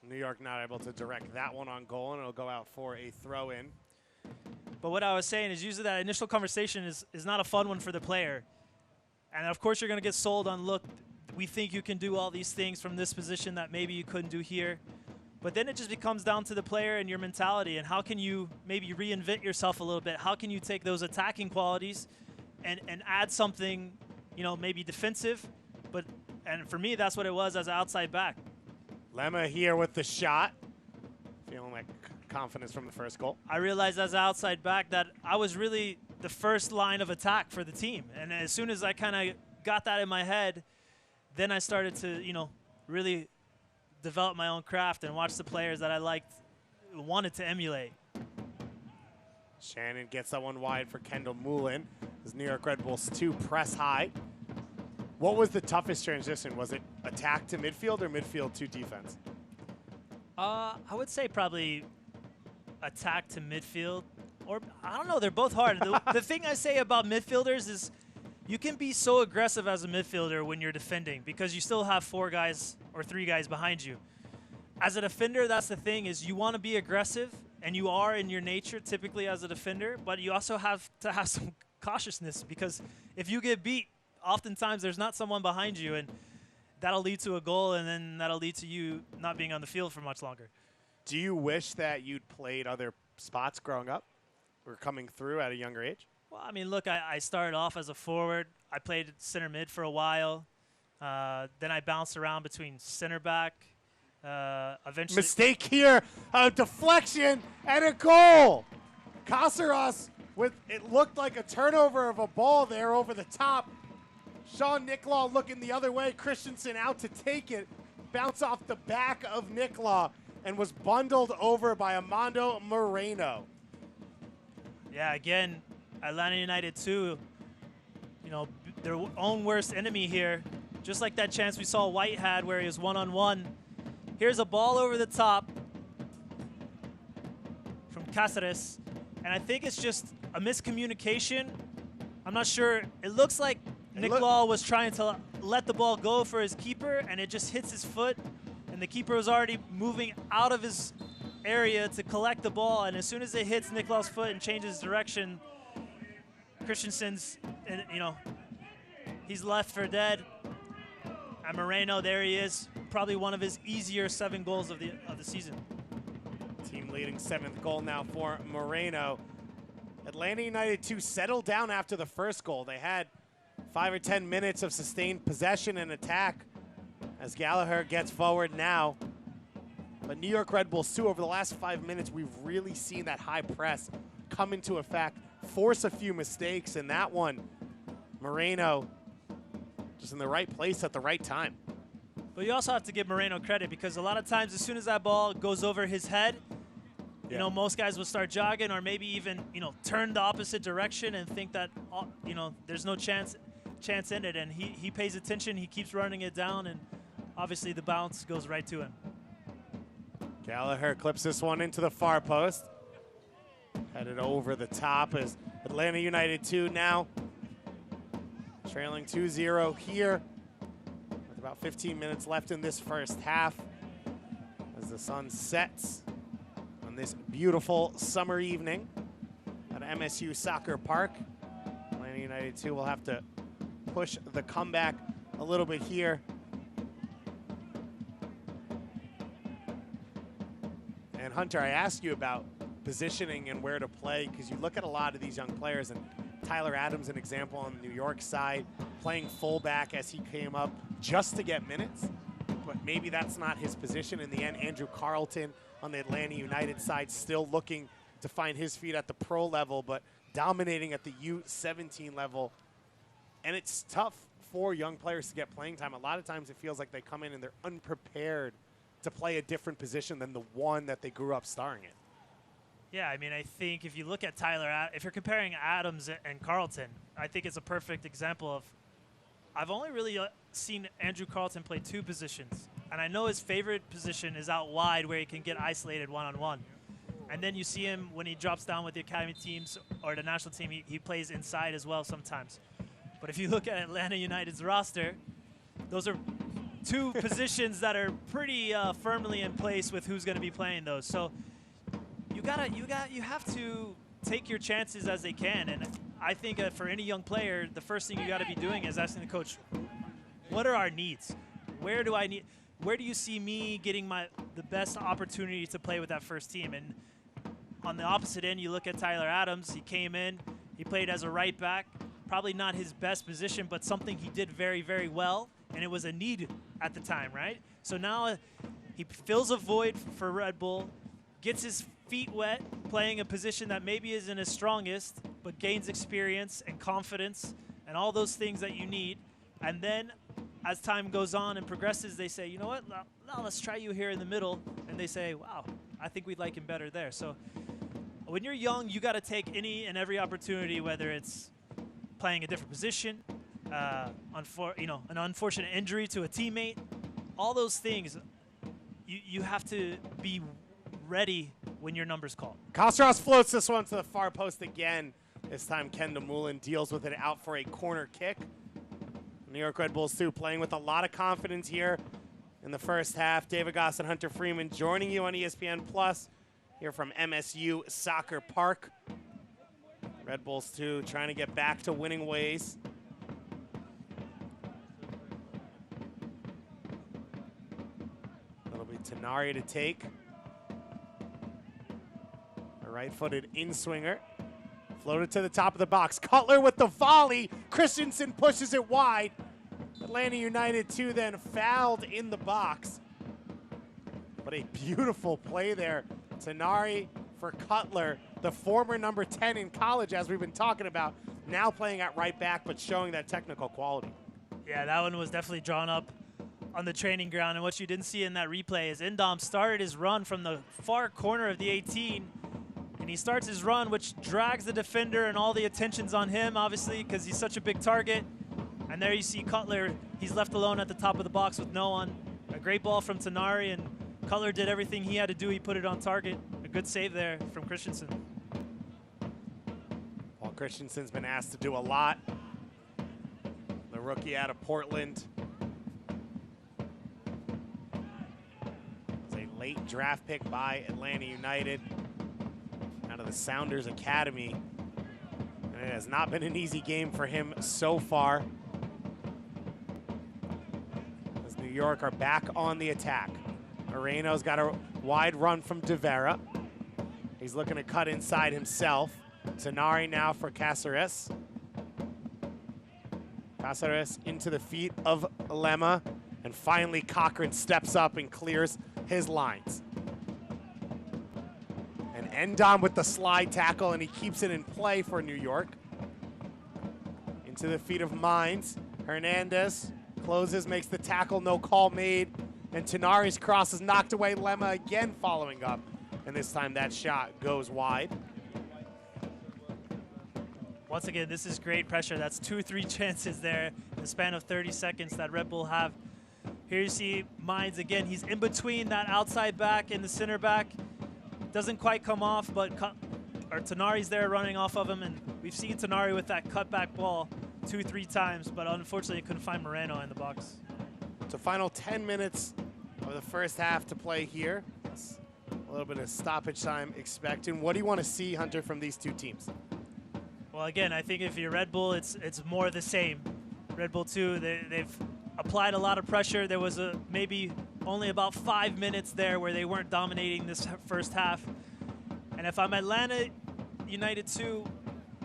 New York not able to direct that one on goal, and it'll go out for a throw-in. But what I was saying is usually that initial conversation is not a fun one for the player. And of course you're going to get sold on, look, we think you can do all these things from this position that maybe you couldn't do here. But then it just becomes down to the player and your mentality, and how can you maybe reinvent yourself a little bit? How can you take those attacking qualities and add something, you know, maybe defensive? And for me, that's what it was as an outside back. Lemma here with the shot. Feeling like confidence from the first goal. I realized as an outside back that I was really the first line of attack for the team. And as soon as I kind of got that in my head, then I started to, you know, really develop my own craft and watch the players that I liked, wanted to emulate. Shannon gets that one wide for Kendall Moulin. As New York Red Bulls 2 press high. What was the toughest transition? Was it attack to midfield or midfield to defense? I would say probably attack to midfield. Or, I don't know, they're both hard. The thing I say about midfielders is you can be so aggressive as a midfielder when you're defending because you still have 4 guys or 3 guys behind you. As a defender, that's the thing, is you want to be aggressive, and you are in your nature typically as a defender, but you also have to have some cautiousness, because if you get beat, oftentimes there's not someone behind you, and that'll lead to a goal, and then that'll lead to you not being on the field for much longer. Do you wish that you'd played other spots growing up or coming through at a younger age? Well, I mean, look, I started off as a forward. I played center mid for a while. Then I bounced around between center back. Eventually, mistake here, a deflection and a goal. Caceres with, it looked like a turnover of a ball there over the top. Sean Nicklaw looking the other way. Christensen out to take it. Bounce off the back of Nicklaw and was bundled over by Armando Moreno. Yeah, again, Atlanta United too, you know, their own worst enemy here. Just like that chance we saw White had where he was one-on-one. Here's a ball over the top from Cáceres, and I think it's just a miscommunication. I'm not sure. It looks like Nicklaw was trying to let the ball go for his keeper, and it just hits his foot, and the keeper was already moving out of his area to collect the ball, and as soon as it hits Nicklaw's foot and changes direction, Christensen's, you know, he's left for dead. And Moreno, there he is, probably one of his easier 7 goals of the season. Team leading 7th goal now for Moreno. Atlanta United 2 settled down after the first goal. They had 5 or 10 minutes of sustained possession and attack as Gallagher gets forward now. But New York Red Bulls 2, over the last 5 minutes, we've really seen that high press come into effect, force a few mistakes, and that one, Moreno just in the right place at the right time. But you also have to give Moreno credit because a lot of times as soon as that ball goes over his head, you know, most guys will start jogging or maybe even, you know, turn the opposite direction and think that, you know, there's no chance in it. And he pays attention, he keeps running it down, and obviously the bounce goes right to him. Gallagher clips this one into the far post. Headed over the top as Atlanta United 2 now trailing 2-0 here with about 15 minutes left in this first half as the sun sets on this beautiful summer evening at MSU Soccer Park. Atlanta United 2 will have to push the comeback a little bit here. And Hunter, I asked you about positioning and where to play because you look at a lot of these young players, and Tyler Adams, an example on the New York side, playing fullback as he came up just to get minutes, but maybe that's not his position in the end. Andrew Carlton on the Atlanta United side still looking to find his feet at the pro level, but dominating at the U17 level. And it's tough for young players to get playing time. A lot of times it feels like they come in and they're unprepared to play a different position than the one that they grew up starring in. Yeah, I mean, I think if you look at if you're comparing Adams and Carlton, I think it's a perfect example of, I've only really seen Andrew Carlton play 2 positions. And I know his favorite position is out wide where he can get isolated one-on-one. And then you see him when he drops down with the academy teams or the national team, he plays inside as well sometimes. But if you look at Atlanta United's roster, those are 2 positions that are pretty firmly in place with who's going to be playing those. So you have to take your chances as they can. And I think for any young player, the first thing you got to be doing is asking the coach, what are our needs? Where do you see me getting the best opportunity to play with that first team? And on the opposite end, you look at Tyler Adams. He came in, he played as a right back, probably not his best position, but something he did very, very well, and it was a need at the time, right? So now he fills a void for Red Bull, gets his feet wet, playing a position that maybe isn't his strongest, but gains experience and confidence and all those things that you need. And then as time goes on and progresses, they say, you know what, now let's try you here in the middle. And they say, wow, I think we'd like him better there. So when you're young, you got to take any and every opportunity, whether it's playing a different position, an unfortunate injury to a teammate, all those things. You have to be ready when your number's called. Caceres floats this one to the far post again. This time Kendall Moulin deals with it out for a corner kick. New York Red Bulls 2 playing with a lot of confidence here in the first half. David Goss and Hunter Freeman joining you on ESPN Plus here from MSU Soccer Park. Red Bulls 2 trying to get back to winning ways. That'll be Tenari to take. A right-footed in-swinger. Floated to the top of the box. Cutler with the volley. Christensen pushes it wide. Atlanta United 2 then fouled in the box. But a beautiful play there. Tenari for Cutler, the former number 10 in college, as we've been talking about, now playing at right back, but showing that technical quality. Yeah, that one was definitely drawn up on the training ground. And what you didn't see in that replay is Indom started his run from the far corner of the 18. And he starts his run, which drags the defender, and all the attention's on him, obviously, because he's such a big target. And there you see Cutler. He's left alone at the top of the box with no one. A great ball from Tenari, and Cutler did everything he had to do. He put it on target. A good save there from Christensen. Well, Christensen's been asked to do a lot. The rookie out of Portland. It's a late draft pick by Atlanta United out of the Sounders Academy. And it has not been an easy game for him so far, as New York are back on the attack. Moreno's got a wide run from De Vera. He's looking to cut inside himself. Tenari now for Cáceres. Cáceres into the feet of Lemma. And finally Cochran steps up and clears his lines. And Endom with the slide tackle, and he keeps it in play for New York. Into the feet of Mines. Hernandez closes, makes the tackle, no call made. And Tenari's cross is knocked away. Lemma again following up. And this time that shot goes wide. Once again, this is great pressure. That's 2-3 chances there in the span of 30 seconds that Red Bull have. Here you see Mines again. He's in between that outside back and the center back. Doesn't quite come off, but Tenari's there running off of him. And we've seen Tenari with that cutback ball 2-3 times, but unfortunately couldn't find Moreno in the box. So final 10 minutes of the first half to play here. A little bit of stoppage time expected. What do you want to see, Hunter, from these two teams? Well, again, I think if you're Red Bull, it's more the same. Red Bull 2, they've applied a lot of pressure. There was maybe only about 5 minutes there where they weren't dominating this first half. And if I'm Atlanta United 2,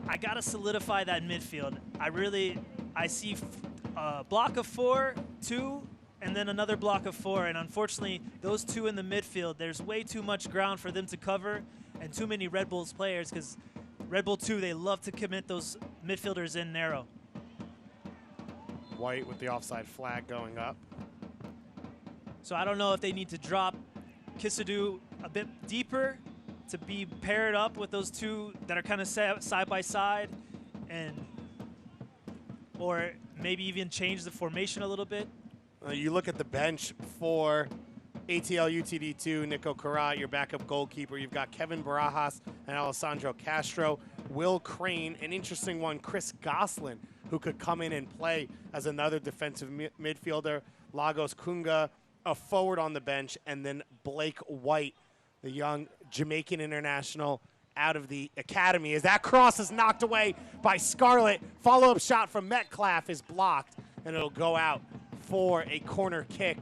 I got to solidify that midfield. I see a block of 4, 2, and then another block of 4. And unfortunately, those two in the midfield, there's way too much ground for them to cover and too many Red Bulls players, because Red Bull 2, they love to commit those midfielders in narrow. White with the offside flag going up. So I don't know if they need to drop Kisadu a bit deeper to be paired up with those two that are kind of side by side, or maybe even change the formation a little bit. You look at the bench for ATL UTD2, Nico Karat, your backup goalkeeper. You've got Kevin Barajas and Alessandro Castro, Will Crane, an interesting one, Chris Goslin, who could come in and play as another defensive midfielder, Lagos Kunga, a forward on the bench, and then Blake White, the young Jamaican international out of the academy. As that cross is knocked away by Scarlett, follow-up shot from Metcalf is blocked, and it'll go out for a corner kick.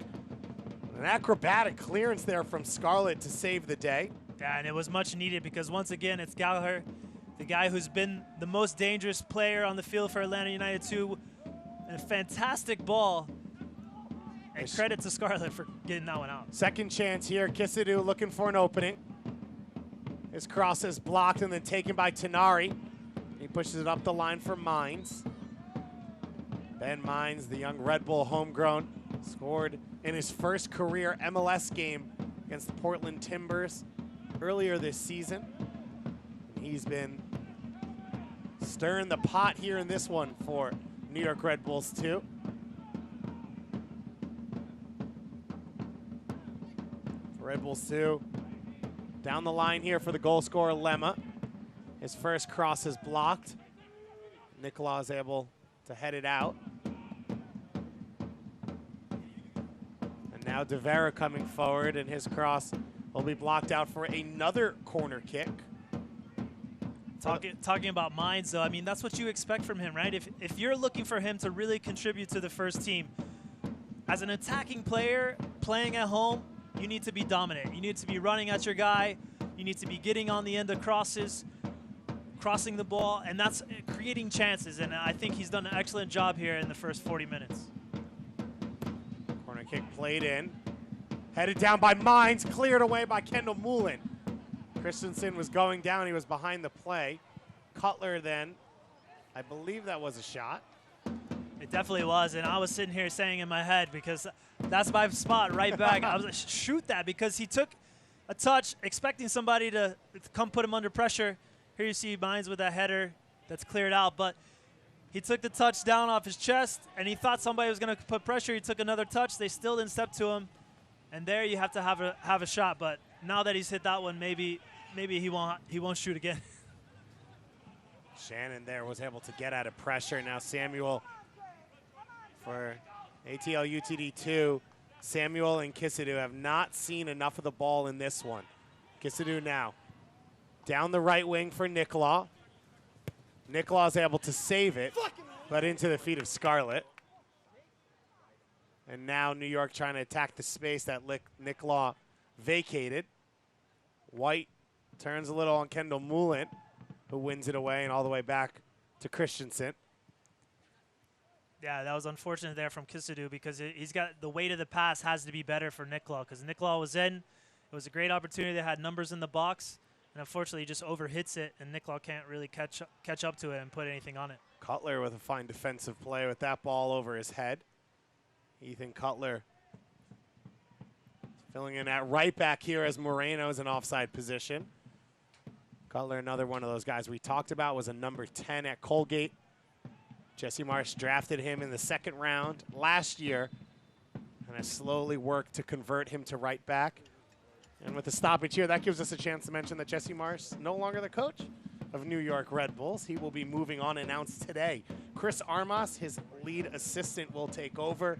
An acrobatic clearance there from Scarlett to save the day. Yeah, and it was much needed, because once again, it's Gallagher, the guy who's been the most dangerous player on the field for Atlanta United 2. A fantastic ball. And credit to Scarlett for getting that one out. Second chance here. Kisadu looking for an opening. His cross is blocked and then taken by Tenari. He pushes it up the line for Mines. Ben Mines, the young Red Bull homegrown, scored in his first career MLS game against the Portland Timbers earlier this season. He's been stirring the pot here in this one for New York Red Bulls too. For Red Bulls 2, down the line here for the goal scorer Lemma. His first cross is blocked. Nicola is able to head it out. And now De Vera coming forward, and his cross will be blocked out for another corner kick. Talking about Mines, though, I mean, that's what you expect from him, right? If you're looking for him to really contribute to the first team, as an attacking player playing at home, you need to be dominant. You need to be running at your guy. You need to be getting on the end of crosses, crossing the ball, and that's creating chances. And I think he's done an excellent job here in the first 40 minutes. Corner kick played in. Headed down by Mines, cleared away by Kendall Moulin. Christensen was going down. He was behind the play. Cutler then, I believe that was a shot. It definitely was, and I was sitting here saying in my head, because that's my spot right back. I was like, shoot that, because he took a touch expecting somebody to come put him under pressure. Here you see Mines with that header that's cleared out, but he took the touch down off his chest, and he thought somebody was going to put pressure. He took another touch. They still didn't step to him, and there you have to have a shot. But now that he's hit that one, maybe he won't shoot again. Shannon there was able to get out of pressure. Now Samuel for ATL UTD 2. Samuel and Kisadu have not seen enough of the ball in this one. Kisadu now down the right wing for Nicola. Nicola is able to save it, but into the feet of Scarlett. And now New York trying to attack the space that Nicola vacated. White turns a little on Kendall Moulin, who wins it away and all the way back to Christensen. Yeah, that was unfortunate there from Kisadu, because he's got the weight of the pass has to be better for Nicola, because Nicola was in. It was a great opportunity. They had numbers in the box, and unfortunately he just overhits it, and Nicola can't really catch up to it and put anything on it. Cutler with a fine defensive play with that ball over his head. Ethan Cutler filling in at right back here as Moreno's in offside position. Cutler, another one of those guys we talked about, was a number 10 at Colgate. Jesse Marsh drafted him in the second round last year and has slowly worked to convert him to right back. And with the stoppage here, that gives us a chance to mention that Jesse Marsh, no longer the coach of New York Red Bulls. He will be moving on, announced today. Chris Armas, his lead assistant, will take over.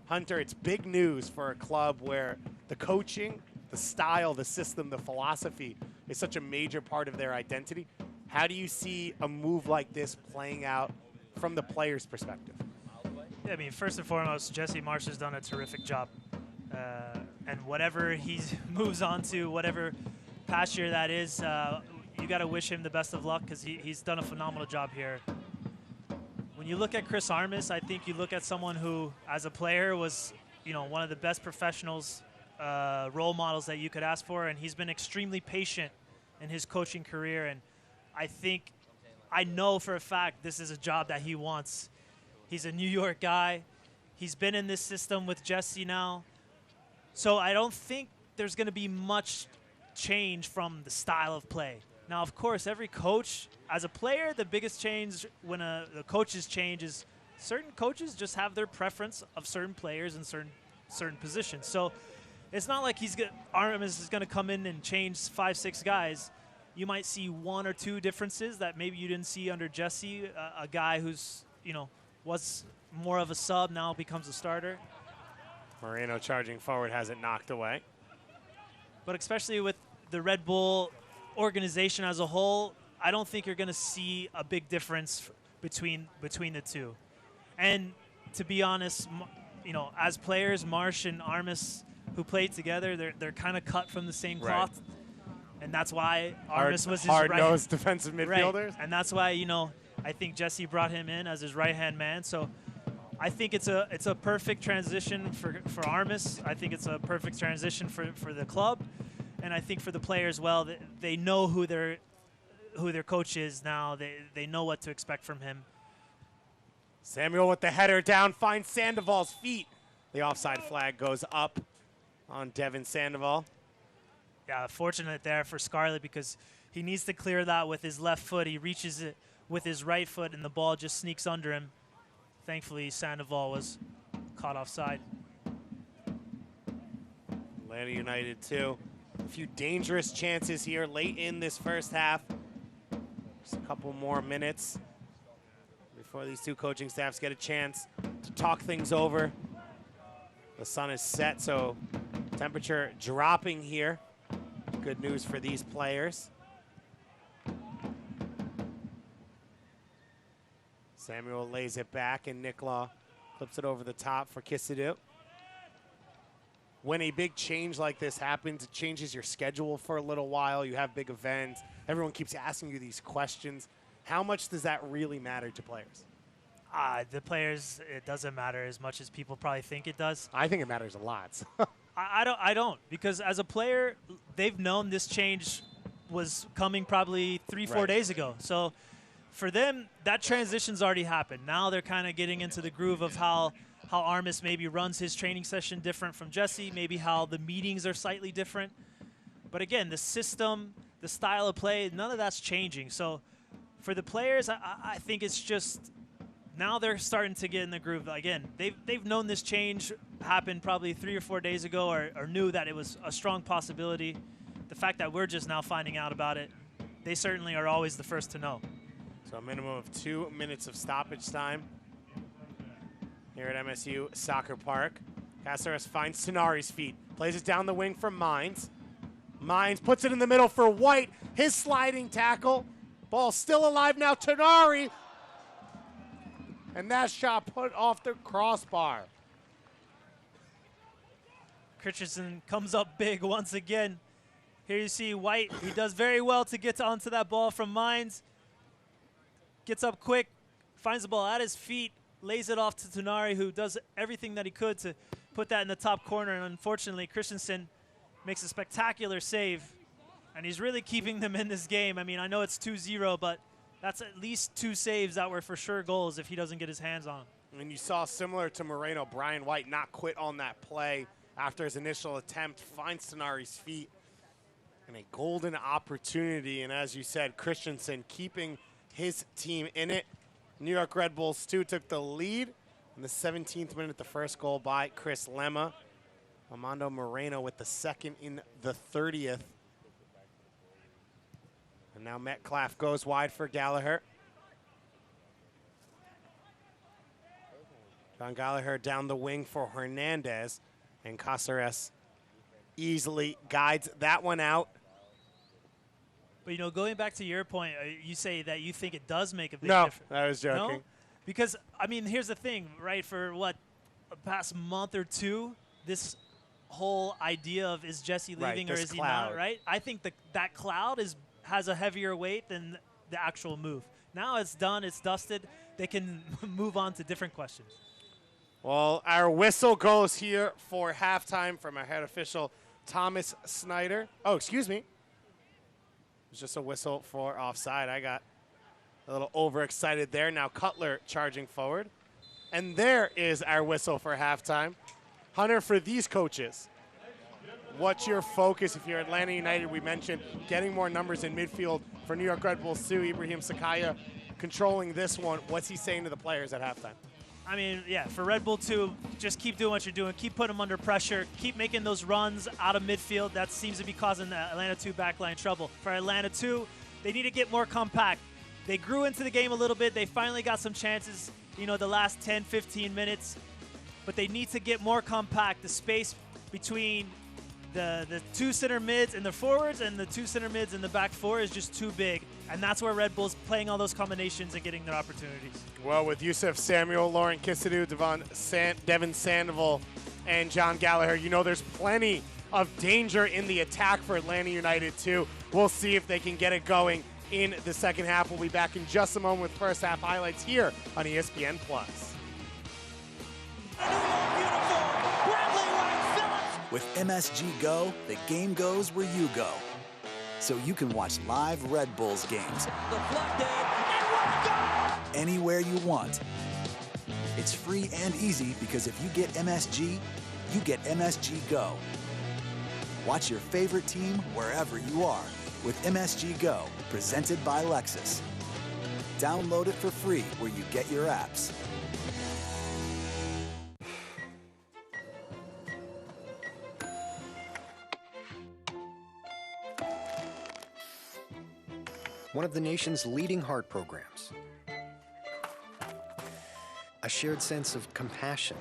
Hunter, it's big news for a club where the coaching, the style, the system, the philosophy is such a major part of their identity. How do you see a move like this playing out from the player's perspective? Yeah, I mean, first and foremost, Jesse Marsh has done a terrific job. And whatever he moves on to, whatever pasture that is, you got to wish him the best of luck, because he's done a phenomenal job here. When you look at Chris Armas, I think you look at someone who, as a player, was one of the best professionals, role models that you could ask for, and he's been extremely patient in his coaching career. And I know for a fact this is a job that he wants. He's a New York guy. He's been in this system with Jesse now. So I don't think there's going to be much change from the style of play. Now, of course, every coach, as a player, the biggest change when the coaches change is certain coaches just have their preference of certain players in certain positions. So it's not like Armas is going to come in and change 5-6 guys. You might see one or two differences that maybe you didn't see under Jesse, a guy who's, was more of a sub, now becomes a starter. Moreno charging forward, has it knocked away. But especially with the Red Bull organization as a whole, I don't think you're going to see a big difference between the two. And to be honest, as players, Marsh and Armas, who played together, they're kind of cut from the same cloth. Right. And that's why Armas was his hard-nosed defensive midfielders. Right. And that's why, I think Jesse brought him in as his right-hand man. So I think it's a perfect transition for Armas. I think it's a perfect transition for the club. And I think for the players, well, they know who their coach is now. They know what to expect from him. Samuel with the header down, finds Sandoval's feet. The offside flag goes up on Devin Sandoval. Yeah, fortunate there for Scarlett, because he needs to clear that with his left foot. He reaches it with his right foot, and the ball just sneaks under him. Thankfully, Sandoval was caught offside. Atlanta United, too. A few dangerous chances here late in this first half. Just a couple more minutes before these two coaching staffs get a chance to talk things over. The sun is set, so temperature dropping here. Good news for these players. Samuel lays it back, and Nicola clips it over the top for Kisadu. When a big change like this happens, it changes your schedule for a little while. You have big events. Everyone keeps asking you these questions. How much does that really matter to players? The players, it doesn't matter as much as people probably think it does. I think it matters a lot. I don't, because as a player, they've known this change was coming probably 3-4 Right. days ago. So for them, that transition's already happened. Now they're kind of getting into the groove of how Armis maybe runs his training session different from Jesse, maybe how the meetings are slightly different. But again, the system, the style of play, none of that's changing. So for the players, I think it's just now they're starting to get in the groove. Again, they've known this change happened probably 3 or 4 days ago, or knew that it was a strong possibility. The fact that we're just now finding out about it, they certainly are always the first to know. So a minimum of 2 minutes of stoppage time here at MSU Soccer Park. Caceres finds Tenari's feet, plays it down the wing for Mines. Mines puts it in the middle for White. His sliding tackle. Ball still alive now, Tenari. And that shot put off the crossbar. Christensen comes up big once again. Here you see White. He does very well to get onto that ball from Mines. Gets up quick, finds the ball at his feet, lays it off to Tenari, who does everything that he could to put that in the top corner. And unfortunately, Christensen makes a spectacular save. And he's really keeping them in this game. I mean, I know it's 2-0, but that's at least 2 saves that were for sure goals if he doesn't get his hands on. And you saw, similar to Moreno, Brian White not quit on that play after his initial attempt, finds Tenari's feet. And a golden opportunity. And as you said, Christensen keeping his team in it. New York Red Bulls 2 took the lead in the 17th minute, the first goal by Chris Lemma. Armando Moreno with the second in the 30th. And now Metcalf goes wide for Gallagher. John Gallagher down the wing for Hernandez. And Caceres easily guides that one out. But, you know, going back to your point, you say that you think it does make a big No, difference. I was joking. No? Because, I mean, here's the thing, right? For, what, the past month or two, this whole idea of is Jesse leaving or is he not, right? I think that cloud has a heavier weight than the actual move. Now it's done. It's dusted. They can move on to different questions. Well, our whistle goes here for halftime from our head official, Thomas Snyder. Oh, excuse me. It's just a whistle for offside. I got a little overexcited there. Now Cutler charging forward. And there is our whistle for halftime. Hunter, for these coaches, what's your focus? If you're Atlanta United, we mentioned getting more numbers in midfield. For New York Red Bulls, too, Ibrahim Sakaya controlling this one. What's he saying to the players at halftime? I mean, yeah, for Red Bull 2, just keep doing what you're doing. Keep putting them under pressure. Keep making those runs out of midfield. That seems to be causing the Atlanta 2 backline trouble. For Atlanta 2, they need to get more compact. They grew into the game a little bit. They finally got some chances, you know, the last 10, 15 minutes. But they need to get more compact. The space between the 2 center mids and the forwards and the 2 center mids and the back 4 is just too big. And that's where Red Bull's playing all those combinations and getting their opportunities. Well, with Yusuf Samuel, Lauren Kissidu, Devin Sandoval, and John Gallagher, you know there's plenty of danger in the attack for Atlanta United, too. We'll see if they can get it going in the second half. We'll be back in just a moment with first half highlights here on ESPN+. With MSG Go, the game goes where you go. So you can watch live Red Bulls games anywhere you want. It's free and easy because if you get MSG, you get MSG Go. Watch your favorite team wherever you are with MSG Go, presented by Lexus. Download it for free where you get your apps. One of the nation's leading heart programs. A shared sense of compassion,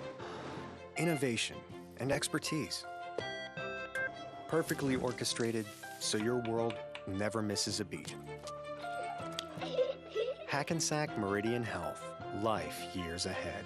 innovation, and expertise. Perfectly orchestrated so your world never misses a beat. Hackensack Meridian Health. Life years ahead.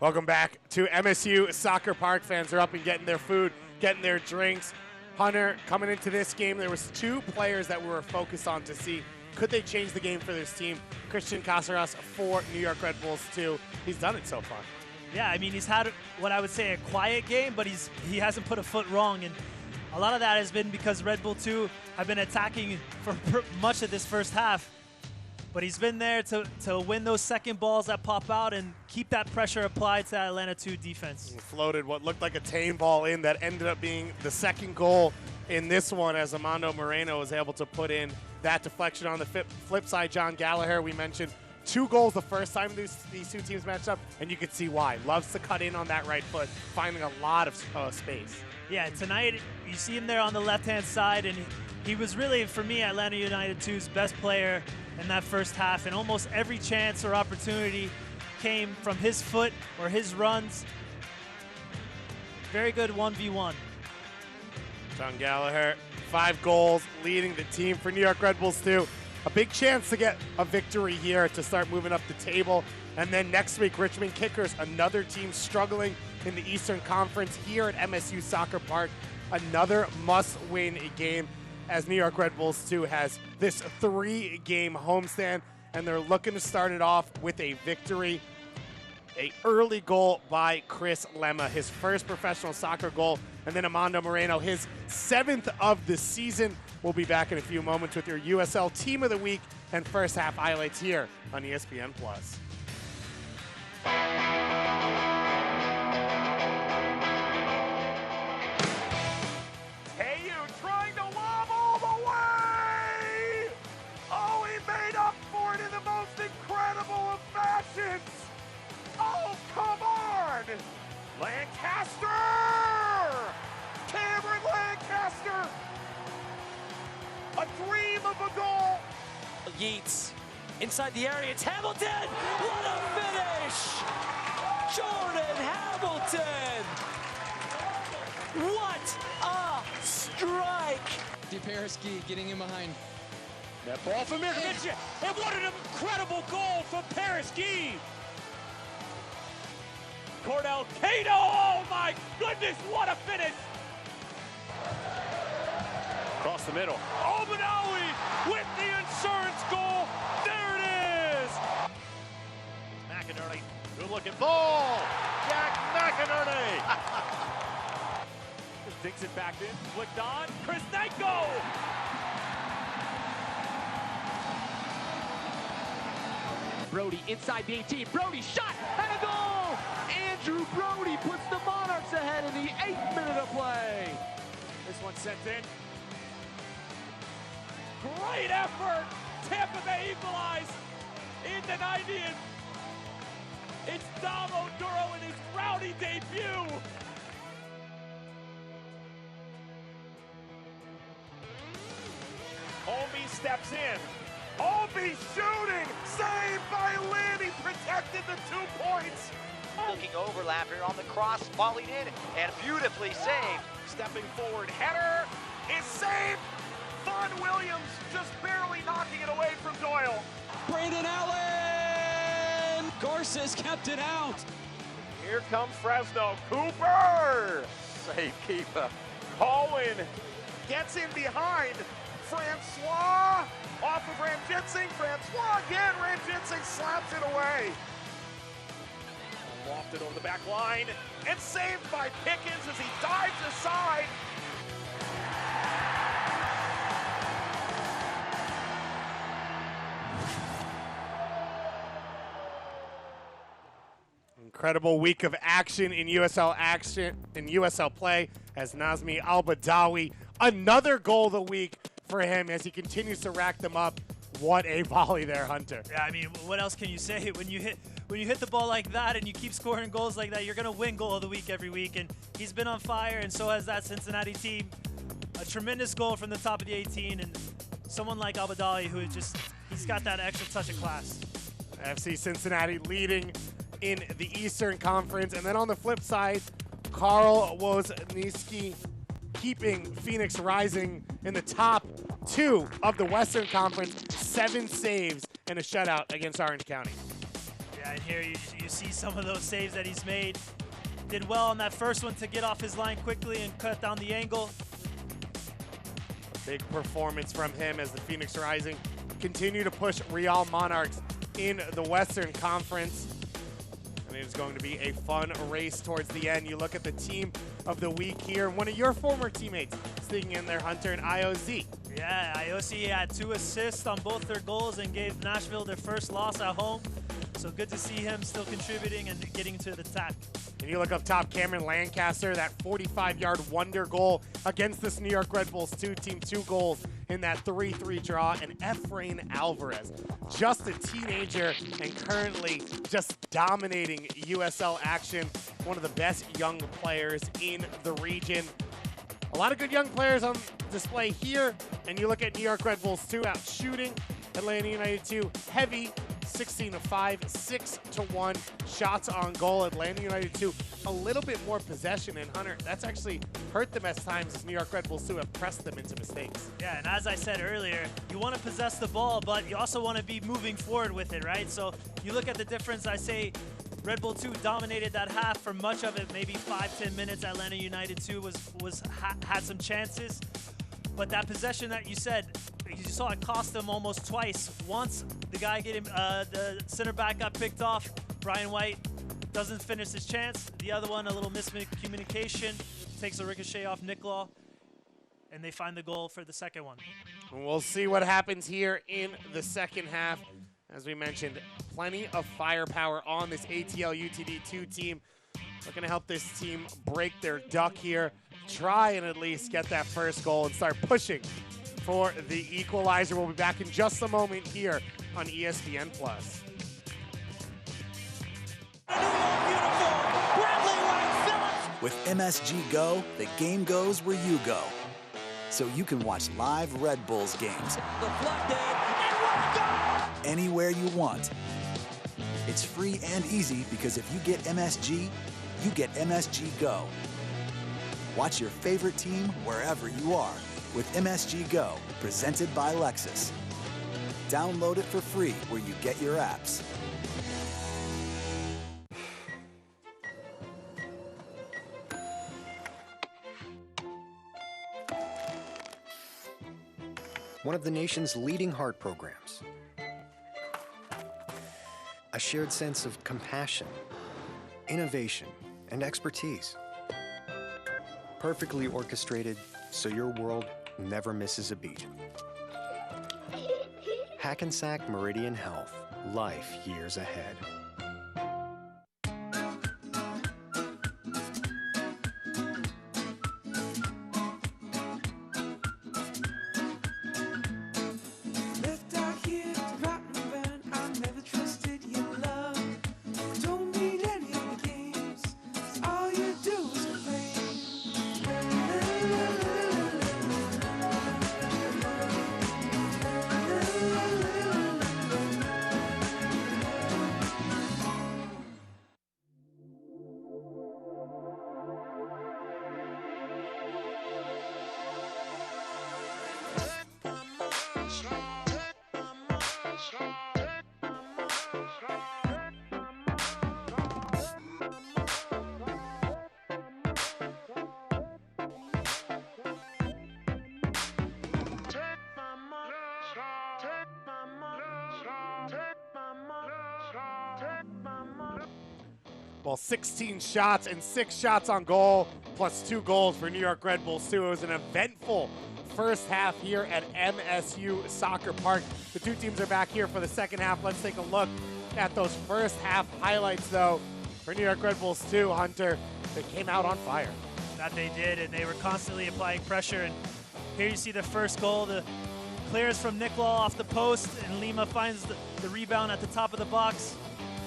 Welcome back to MSU Soccer Park. Fans are up and getting their food, getting their drinks. Hunter, coming into this game, there was 2 players that we were focused on to see could they change the game for this team. Christian Caceres for New York Red Bulls 2. He's done it so far. Yeah, I mean, he's had what I would say a quiet game, but he hasn't put a foot wrong, and a lot of that has been because Red Bull 2 have been attacking for much of this first half. But he's been there to win those second balls that pop out and keep that pressure applied to that Atlanta 2 defense. He floated what looked like a tame ball in that ended up being the second goal in this one, as Armando Moreno was able to put in that deflection. On the flip side, John Gallagher, we mentioned 2 goals the first time these 2 teams matched up, and you could see why. Loves to cut in on that right foot, finding a lot of space. Yeah, tonight you see him there on the left-hand side, and he was really, for me, Atlanta United 2's best player in that first half, and almost every chance or opportunity came from his foot or his runs. Very good 1v1. John Gallagher, 5 goals, leading the team for New York Red Bulls 2. A big chance to get a victory here to start moving up the table. And then next week, Richmond Kickers, another team struggling in the Eastern Conference here at MSU Soccer Park. Another must-win game, as New York Red Bulls 2 has this 3-game homestand, and they're looking to start it off with a victory. An early goal by Chris Lemma, his first professional soccer goal, and then Armando Moreno, his 7th of the season. We'll be back in a few moments with your USL Team of the Week and first half highlights here on ESPN+. Lancaster! Cameron Lancaster! A dream of a goal! Yeats inside the area. It's Hamilton! What a finish! Jordan Hamilton! What a strike! Depersky getting in behind. That ball from Mirkovic, and what an incredible goal from Perisky! Cordell Cato, oh my goodness, what a finish! Across the middle. Obanawi with the insurance goal. There it is! McInerney, good looking ball. Jack McInerney. Just dinks it back in, flicked on. Krisnenko! Brody inside the 18. Brody shot and a goal! Andrew Brody puts the Monarchs ahead in the 8th minute of play. This one sent in. Great effort! Tampa Bay equalize in the 90th. It's Damo Duro in his rowdy debut. Obi steps in. Obi shooting! Saved by Lynn! He protected the 2 points! Looking overlap here on the cross, volleyed in, and beautifully saved. Stepping forward, header is saved! Von Williams just barely knocking it away from Doyle. Brandon Allen! Garces kept it out. Here comes Fresno. Cooper! Safe keeper. Cohen gets in behind. Francois off of Ramjinsing. Francois again. Ramjinsing slaps it away. Lofted over the back line and saved by Pickens as he dives aside. Incredible week of action in USL play as Nazmi Al-Badawi, another goal of the week for him as he continues to rack them up. What a volley there, Hunter. Yeah, I mean, what else can you say? When you hit the ball like that and you keep scoring goals like that, you're going to win goal of the week every week. And he's been on fire, and so has that Cincinnati team. A tremendous goal from the top of the 18, and someone like Al-Badawi who he's got that extra touch of class. FC Cincinnati leading in the Eastern Conference. And then on the flip side, Karl Wozniacki keeping Phoenix Rising in the top 2 of the Western Conference. 7 saves and a shutout against Orange County. Yeah, Yeah, and here you see some of those saves that he's made. Did well on that first one to get off his line quickly and cut down the angle. Big performance from him as the Phoenix Rising continue to push Real Monarchs in the Western Conference. And it is going to be a fun race towards the end. You look at the team of the week here. One of your former teammates sticking in there, Hunter and IOZ. Yeah, IOC had 2 assists on both their goals and gave Nashville their first loss at home. So good to see him still contributing and getting to the attack. And you look up top, Cameron Lancaster, that 45-yard wonder goal against this New York Red Bulls 2 team, 2 goals in that 3-3 draw. And Efrain Alvarez, just a teenager and currently just dominating USL action. One of the best young players in the region. A lot of good young players on display here. And you look at New York Red Bulls 2 out shooting. Atlanta United 2 heavy, 16-5, 6-1 shots on goal. Atlanta United 2 a little bit more possession, and Hunter, that's actually hurt them at times as New York Red Bulls 2 have pressed them into mistakes. Yeah, and as I said earlier, you want to possess the ball, but you also want to be moving forward with it, right? So you look at the difference. I say Red Bull 2 dominated that half for much of it, maybe 5-10 minutes. Atlanta United 2 had some chances, but that possession that you said, you saw it cost them almost twice. Once the guy the center back got picked off, Brian White doesn't finish his chance. The other one, a little miscommunication, takes a ricochet off Nicola, and they find the goal for the second one. We'll see what happens here in the second half. As we mentioned, plenty of firepower on this ATL UTD 2 team. Looking to help this team break their duck here, try and at least get that first goal and start pushing for the equalizer. We'll be back in just a moment here on ESPN+. With MSG Go, the game goes where you go. So you can watch live Red Bulls games anywhere you want. It's free and easy because if you get MSG, you get MSG Go. Watch your favorite team wherever you are with MSG Go, presented by Lexus. Download it for free where you get your apps. One of the nation's leading heart programs. A shared sense of compassion, innovation, and expertise. Perfectly orchestrated so your world never misses a beat. Hackensack Meridian Health. Life years ahead. Well, 16 shots and 6 shots on goal, plus 2 goals for New York Red Bulls 2. It was an eventful first half here at MSU Soccer Park. The two teams are back here for the second half. Let's take a look at those first half highlights, though, for New York Red Bulls 2. Hunter, they came out on fire. That they did, and they were constantly applying pressure. And here you see the first goal. The clears from Nicola off the post, and Lima finds the rebound at the top of the box.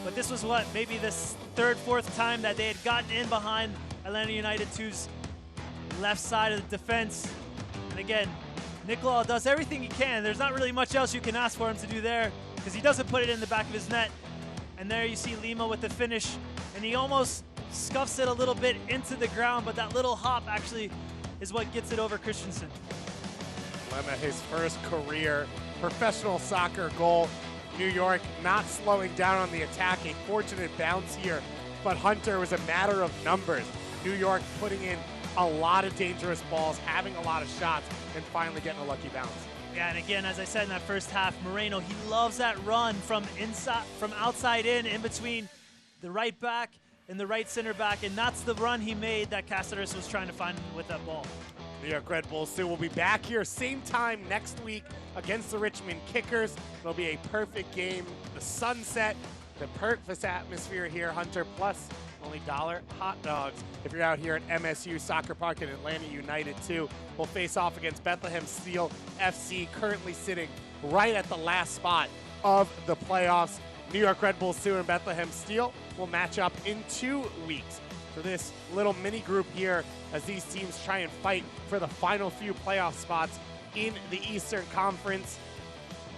But this was what, maybe this third, fourth time that they had gotten in behind Atlanta United 2's left side of the defense. And again, Nicola does everything he can. There's not really much else you can ask for him to do there because he doesn't put it in the back of his net. And there you see Lima with the finish, and he almost scuffs it a little bit into the ground, but that little hop actually is what gets it over Christensen. Lima, his first career professional soccer goal New York not slowing down on the attack. A fortunate bounce here, but Hunter was a matter of numbers. New York putting in a lot of dangerous balls, having a lot of shots, and finally getting a lucky bounce. Yeah, and again, as I said in that first half, Moreno, he loves that run from outside in between the right back and the right center back, and that's the run he made that Cáceres was trying to find with that ball. New York Red Bulls too will be back here same time next week against the Richmond Kickers. It'll be a perfect game. The sunset, the perfect atmosphere here. Hunter plus only $1 hot dogs if you're out here at MSU Soccer Park, and Atlanta United too will face off against Bethlehem Steel FC, currently sitting right at the last spot of the playoffs. New York Red Bulls 2 and Bethlehem Steel will match up in 2 weeks for this little mini group here as these teams try and fight for the final few playoff spots in the Eastern Conference.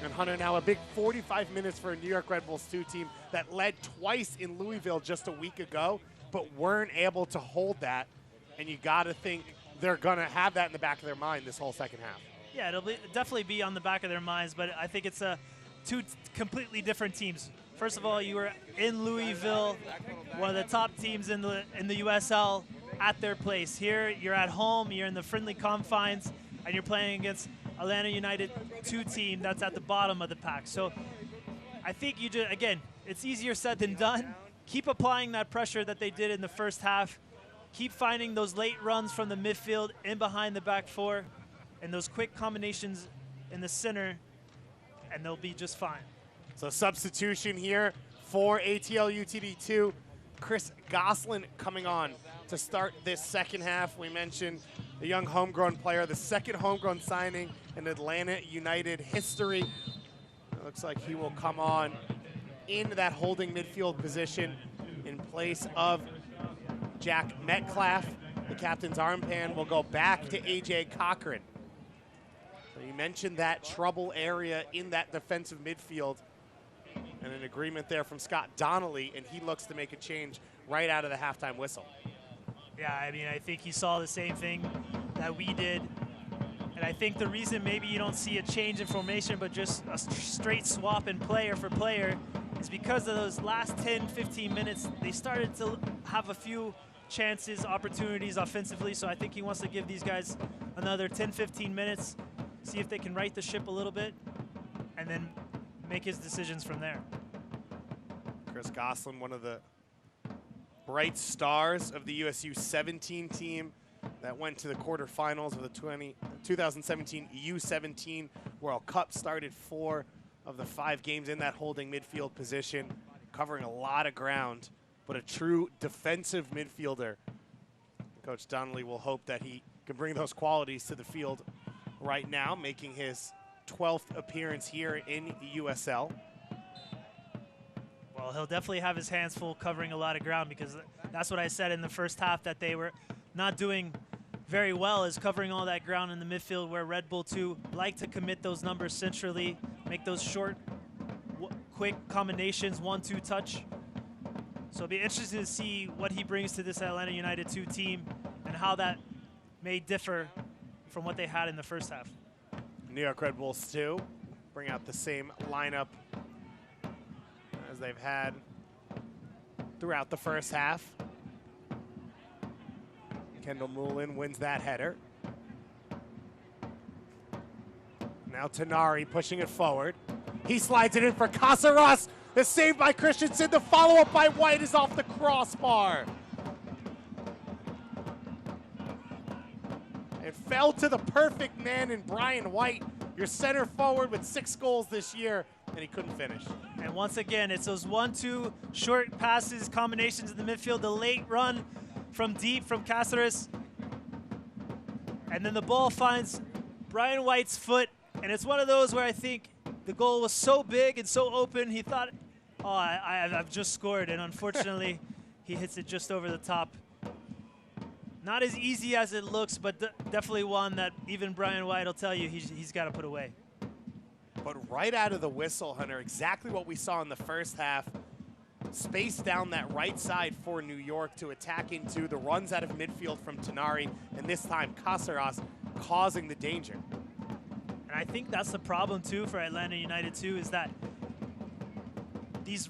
And Hunter, now a big 45 minutes for a New York Red Bulls 2 team that led twice in Louisville just a week ago, but weren't able to hold that. And you got to think they're going to have that in the back of their mind this whole second half. Yeah, it'll definitely be on the back of their minds, but I think it's two completely different teams. First of all, you were in Louisville, one of the top teams in the USL, at their place. Here, you're at home, you're in the friendly confines, and you're playing against Atlanta United 2 team that's at the bottom of the pack. So I think you just, again, it's easier said than done. Keep applying that pressure that they did in the first half. Keep finding those late runs from the midfield in behind the back four and those quick combinations in the center, and they'll be just fine. So substitution here for ATL UTD2. Chris Goslin coming on to start this second half. We mentioned the young homegrown player, the second homegrown signing in Atlanta United history. It looks like he will come on in that holding midfield position in place of Jack Metcalf. The captain's armband will go back to AJ Cochran. So you mentioned that trouble area in that defensive midfield, and an agreement there from Scott Donnelly, and he looks to make a change right out of the halftime whistle. Yeah, I mean, I think he saw the same thing that we did. And I think the reason maybe you don't see a change in formation, but just a straight swap in player for player, is because of those last 10, 15 minutes, they started to have a few chances, opportunities offensively. So I think he wants to give these guys another 10, 15 minutes, see if they can right the ship a little bit, and then make his decisions from there. Chris Goslin, one of the bright stars of the USU 17 team that went to the quarterfinals of the 2017 U17 World Cup, started 4 of the 5 games in that holding midfield position, covering a lot of ground, but a true defensive midfielder. Coach Donnelly will hope that he can bring those qualities to the field right now, making his 12th appearance here in USL. Well, he'll definitely have his hands full covering a lot of ground, because that's what I said in the first half that they were not doing very well, is covering all that ground in the midfield, where Red Bull 2 like to commit those numbers centrally, make those short, quick combinations, 1-2 touch. So it'll be interesting to see what he brings to this Atlanta United 2 team and how that may differ from what they had in the first half. New York Red Bulls 2 bring out the same lineup as they've had throughout the first half. Kendall Moulin wins that header. Now Tenari pushing it forward. He slides it in for Cáceres. The save by Christensen. The follow-up by White is off the crossbar. It fell to the perfect man in Brian White, your center forward with 6 goals this year, and he couldn't finish. And once again, it's those 1-2 short passes, combinations in the midfield, the late run from deep from Cáceres. And then the ball finds Brian White's foot, and it's one of those where I think the goal was so big and so open, he thought, oh, I've just scored, and unfortunately, he hits it just over the top. Not as easy as it looks, but definitely one that even Brian White will tell you he's got to put away. But right out of the whistle, Hunter, exactly what we saw in the first half. Space down that right side for New York to attack into. The runs out of midfield from Tenari, and this time Cáceres causing the danger. And I think that's the problem, too, for Atlanta United, too, is that these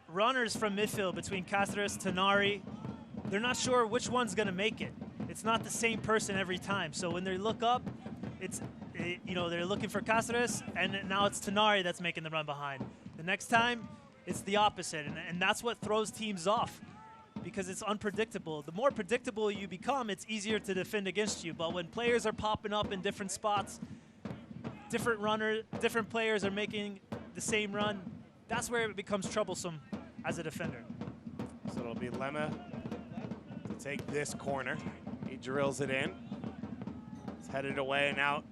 runners from midfield between Cáceres, Tenari, they're not sure which one's going to make it. It's not the same person every time. So when they look up, they're looking for Cáceres, and now it's Tenari that's making the run behind. The next time, it's the opposite, and that's what throws teams off because it's unpredictable. The more predictable you become, it's easier to defend against you. But when players are popping up in different spots, different players are making the same run, that's where it becomes troublesome as a defender. So it'll be Lema to take this corner. He drills it in. It's headed away and out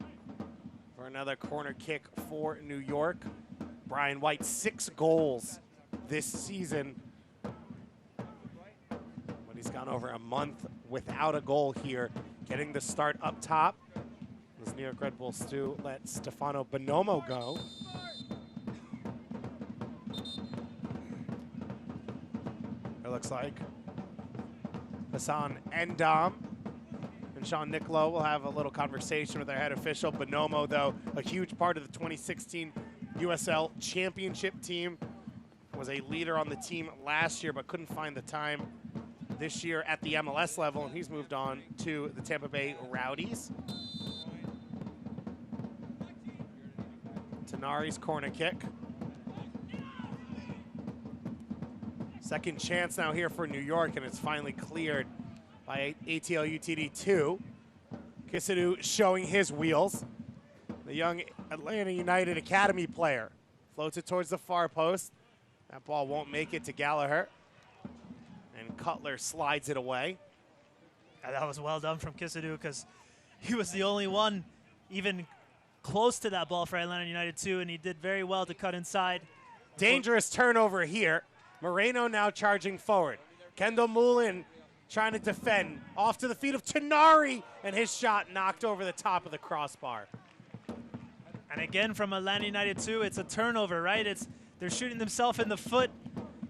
for another corner kick for New York. Brian White, 6 goals this season. But he's gone over a month without a goal here, getting the start up top. As New York Red Bulls do let Stefano Bonomo go. It looks like Hassan Endam and Sean Nicolo will have a little conversation with their head official. Bonomo, though, a huge part of the 2016 USL Championship team, was a leader on the team last year, but couldn't find the time this year at the MLS level, and he's moved on to the Tampa Bay Rowdies. Tenari's corner kick. Second chance now here for New York, and it's finally cleared by ATL UTD 2. Kisadu showing his wheels. The young Atlanta United Academy player floats it towards the far post. That ball won't make it to Gallagher. And Cutler slides it away. Yeah, that was well done from Kisadu because he was the only one even close to that ball for Atlanta United too, and he did very well to cut inside. Dangerous turnover here. Moreno now charging forward. Kendall Moulin trying to defend. Off to the feet of Tenari, and his shot knocked over the top of the crossbar. And again from Atlanta United too, it's a turnover, right? They're shooting themselves in the foot.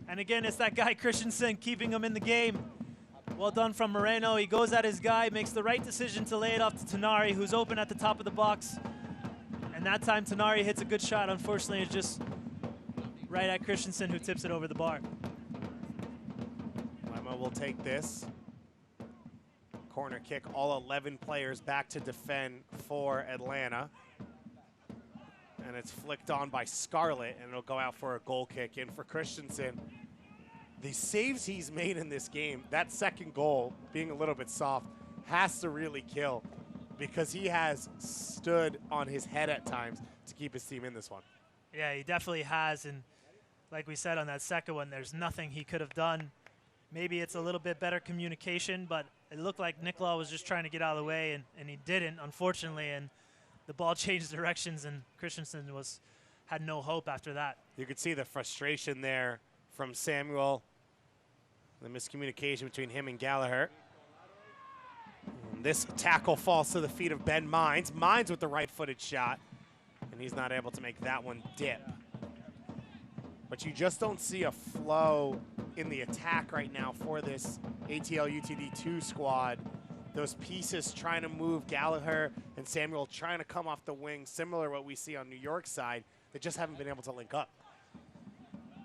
And again, it's that guy Christensen keeping them in the game. Well done from Moreno. He goes at his guy, makes the right decision to lay it off to Tenari, who's open at the top of the box. And that time Tenari hits a good shot. Unfortunately, it's just right at Christensen, who tips it over the bar. Lema will take this. Corner kick, all 11 players back to defend for Atlanta. And it's flicked on by Scarlett, and it'll go out for a goal kick in for Christensen. The saves he's made in this game, that second goal, being a little bit soft, has to really kill, because he has stood on his head at times to keep his team in this one. Yeah, he definitely has, and like we said on that second one, there's nothing he could have done. Maybe it's a little bit better communication, but it looked like Nicolo was just trying to get out of the way, and he didn't, unfortunately, and the ball changed directions, and Christensen had no hope after that. You could see the frustration there from Samuel, the miscommunication between him and Gallagher. And this tackle falls to the feet of Ben Mines. Mines with the right-footed shot, and he's not able to make that one dip. But you just don't see a flow in the attack right now for this ATL UTD2 squad. Those pieces trying to move, Gallagher and Samuel trying to come off the wing, similar to what we see on New York's side. They just haven't been able to link up.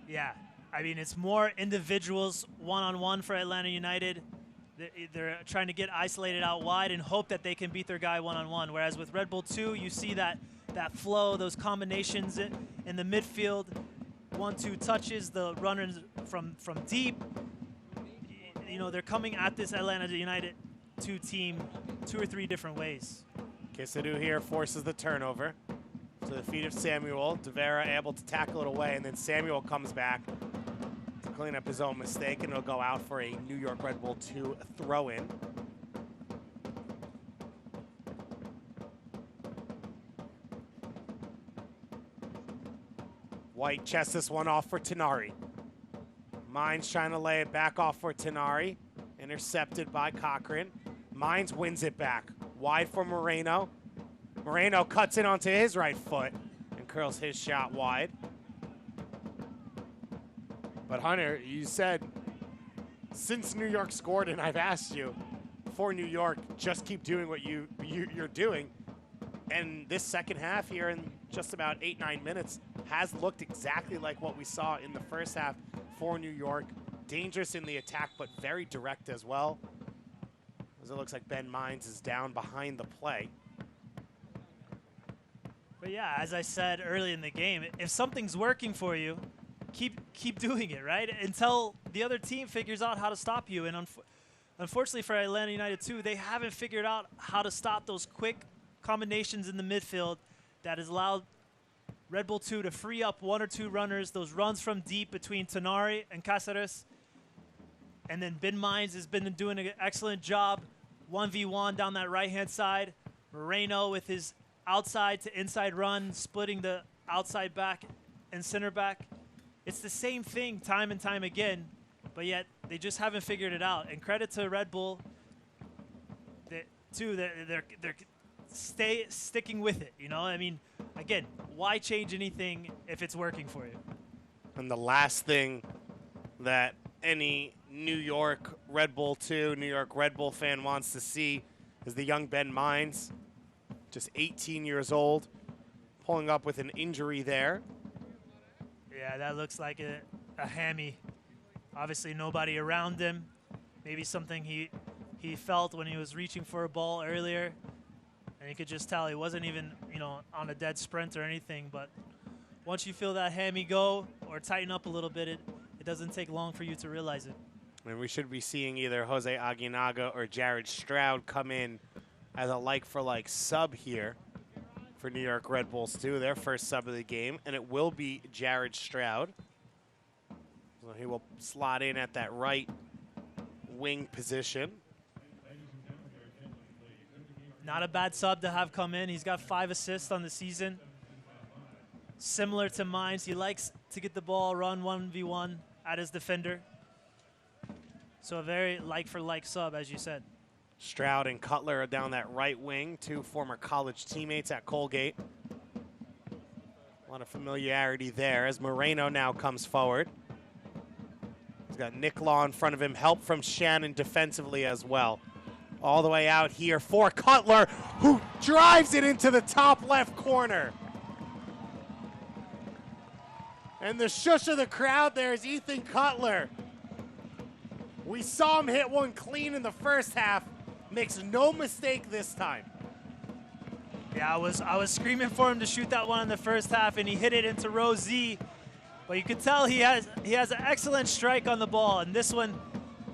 Yeah, I mean, it's more individuals one-on-one for Atlanta United. They're trying to get isolated out wide and hope that they can beat their guy one-on-one. Whereas with Red Bull 2, you see that flow, those combinations in the midfield, 1-2 touches, the runners from deep. You know, they're coming at this Atlanta United 2 team 2 or 3 different ways. Kisadu here forces the turnover to the feet of Samuel. De Vera able to tackle it away, and then Samuel comes back to clean up his own mistake, and it'll go out for a New York Red Bull 2 throw-in. White chests this one off for Tenari. Mines trying to lay it back off for Tenari. Intercepted by Cochran. Mines wins it back. Wide for Moreno. Moreno cuts it onto his right foot and curls his shot wide. But Hunter, you said since New York scored, and I've asked you, for New York, just keep doing what you're doing. And this second half here in just about 8-9 minutes has looked exactly like what we saw in the first half for New York. Dangerous in the attack, but very direct as well. As it looks like Ben Mines is down behind the play. But yeah, as I said early in the game, if something's working for you, keep doing it, right? Until the other team figures out how to stop you. And unfortunately for Atlanta United too, they haven't figured out how to stop those quick combinations in the midfield that has allowed Red Bull 2 to free up one or two runners, those runs from deep between Tonari and Cáceres. And then Ben Mines has been doing an excellent job 1v1 down that right-hand side. Moreno with his outside to inside run, splitting the outside back and center back. It's the same thing time and time again, but yet they just haven't figured it out. And credit to Red Bull, they're sticking with it. You know, I mean, again, why change anything if it's working for you? And the last thing that any New York Red Bull 2, New York Red Bull fan wants to see is the young Ben Mines, just 18 years old, pulling up with an injury there. Yeah, that looks like a hammy. Obviously nobody around him. Maybe something he felt when he was reaching for a ball earlier. And you could just tell he wasn't even, you know, on a dead sprint or anything. But once you feel that hammy go or tighten up a little bit, it doesn't take long for you to realize it. And we should be seeing either Jose Aguinaga or Jared Stroud come in as a like-for-like sub here for New York Red Bulls 2, their first sub of the game. And it will be Jared Stroud. So he will slot in at that right wing position. Not a bad sub to have come in. He's got 5 assists on the season. Similar to Mines, he likes to get the ball, run 1v1 at his defender. So a very like-for-like sub, as you said. Stroud and Cutler are down that right wing, two former college teammates at Colgate. A lot of familiarity there as Moreno now comes forward. He's got Nick Law in front of him, help from Shannon defensively as well. All the way out here for Cutler, who drives it into the top left corner. And the shush of the crowd there is Ethan Cutler. We saw him hit one clean in the first half. Makes no mistake this time. Yeah, I was screaming for him to shoot that one in the first half, and he hit it into row Z. But you could tell he has an excellent strike on the ball. And this one,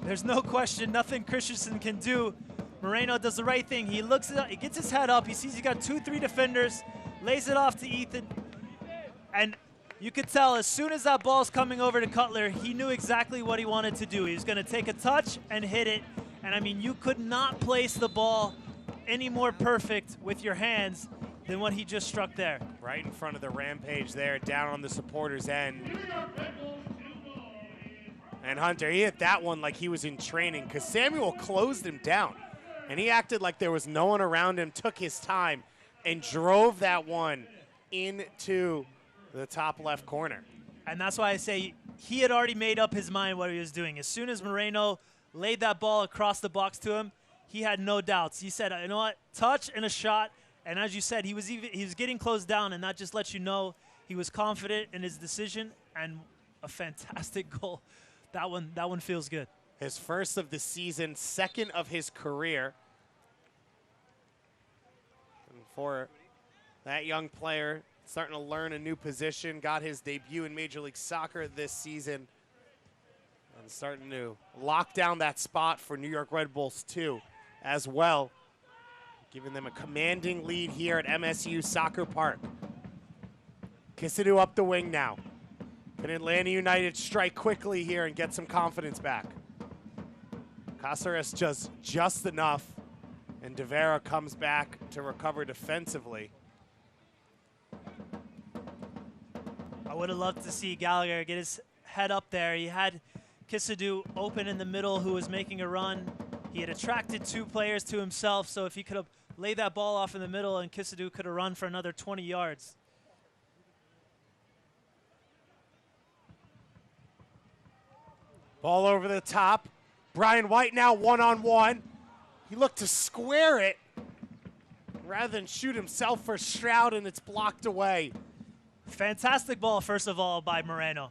there's no question, nothing Christensen can do. Moreno does the right thing. He looks it up, he gets his head up. He sees he's got 2-3 defenders, lays it off to Ethan. And you could tell as soon as that ball's coming over to Cutler, he knew exactly what he wanted to do. He was going to take a touch and hit it. And I mean, you could not place the ball any more perfect with your hands than what he just struck there. Right in front of the Rampage there, down on the supporters' end. And Hunter, he hit that one like he was in training because Samuel closed him down. And he acted like there was no one around him, took his time, and drove that one into the top left corner. And that's why I say he had already made up his mind what he was doing. As soon as Moreno laid that ball across the box to him, he had no doubts. He said, you know what, touch and a shot. And as you said, he was getting closed down, and that just lets you know he was confident in his decision, and a fantastic goal. That one feels good. His first of the season, second of his career. And for that young player, starting to learn a new position, got his debut in Major League Soccer this season, and starting to lock down that spot for New York Red Bulls 2 as well, giving them a commanding lead here at MSU Soccer Park. Kisadu up the wing now. Can Atlanta United strike quickly here and get some confidence back? Cáceres does just enough, and De Vera comes back to recover defensively. I would have loved to see Gallagher get his head up there. He had Kisadu open in the middle who was making a run. He had attracted 2 players to himself, so if he could have laid that ball off in the middle and Kisadu could have run for another 20 yards. Ball over the top. Brian White now one-on-one. He looked to square it. rather than shoot himself for Stroud, and it's blocked away. Fantastic ball, first of all, by Moreno.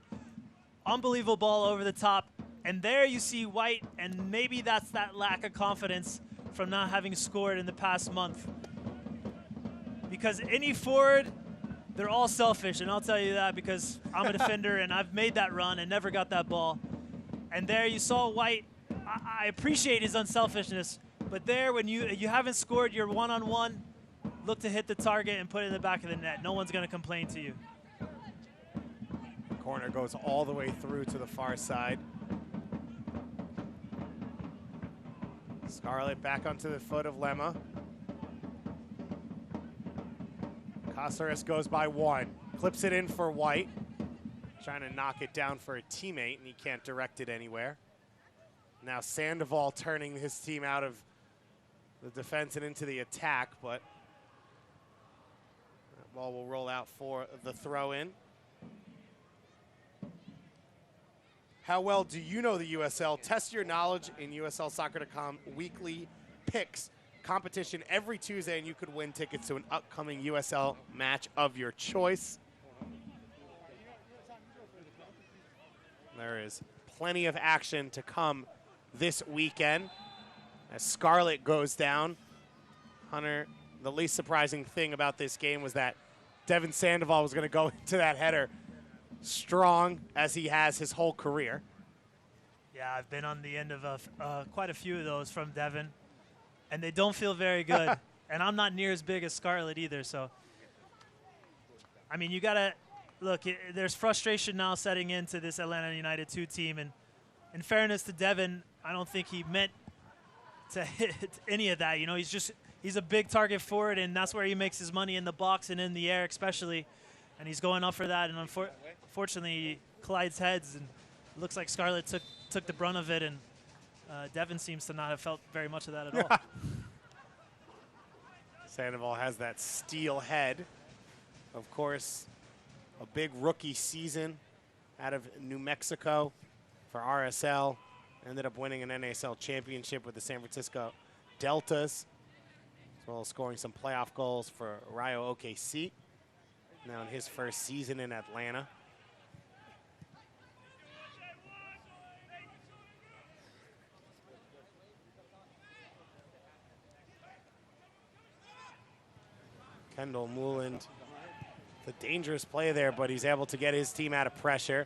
Unbelievable ball over the top. And there you see White, and maybe that's that lack of confidence from not having scored in the past month. Because any forward, they're all selfish, and I'll tell you that because I'm a defender and I've made that run and never got that ball. And there you saw White. I appreciate his unselfishness, but there when you haven't scored your one-on-one, look to hit the target and put it in the back of the net. No one's going to complain to you. Corner goes all the way through to the far side. Scarlett back onto the foot of Lemma. Caceres goes by one. Clips it in for White. Trying to knock it down for a teammate, and he can't direct it anywhere. Now Sandoval turning his team out of the defense and into the attack, but that ball will roll out for the throw-in. How well do you know the USL? Test your knowledge in USLsoccer.com weekly picks competition every Tuesday, and you could win tickets to an upcoming USL match of your choice. There is plenty of action to come this weekend as Scarlett goes down. Hunter, the least surprising thing about this game was that Devin Sandoval was going to go into that header strong as he has his whole career. Yeah, I've been on the end of quite a few of those from Devin, and they don't feel very good. And I'm not near as big as Scarlett either, so. I mean, you got to, look, there's frustration now setting into this Atlanta United 2 team, and in fairness to Devin, I don't think he meant to hit any of that. You know, he's a big target forward, and that's where he makes his money, in the box and in the air especially. And he's going up for that, and unfortunately he collides heads, and it looks like Scarlett took the brunt of it, and Devin seems to not have felt very much of that at all. Sandoval has that steel head. Of course, a big rookie season out of New Mexico for RSL. Ended up winning an NASL championship with the San Francisco Deltas, as well as scoring some playoff goals for Rayo OKC. Now in his first season in Atlanta. Kendall Mooland, the dangerous play there, but he's able to get his team out of pressure.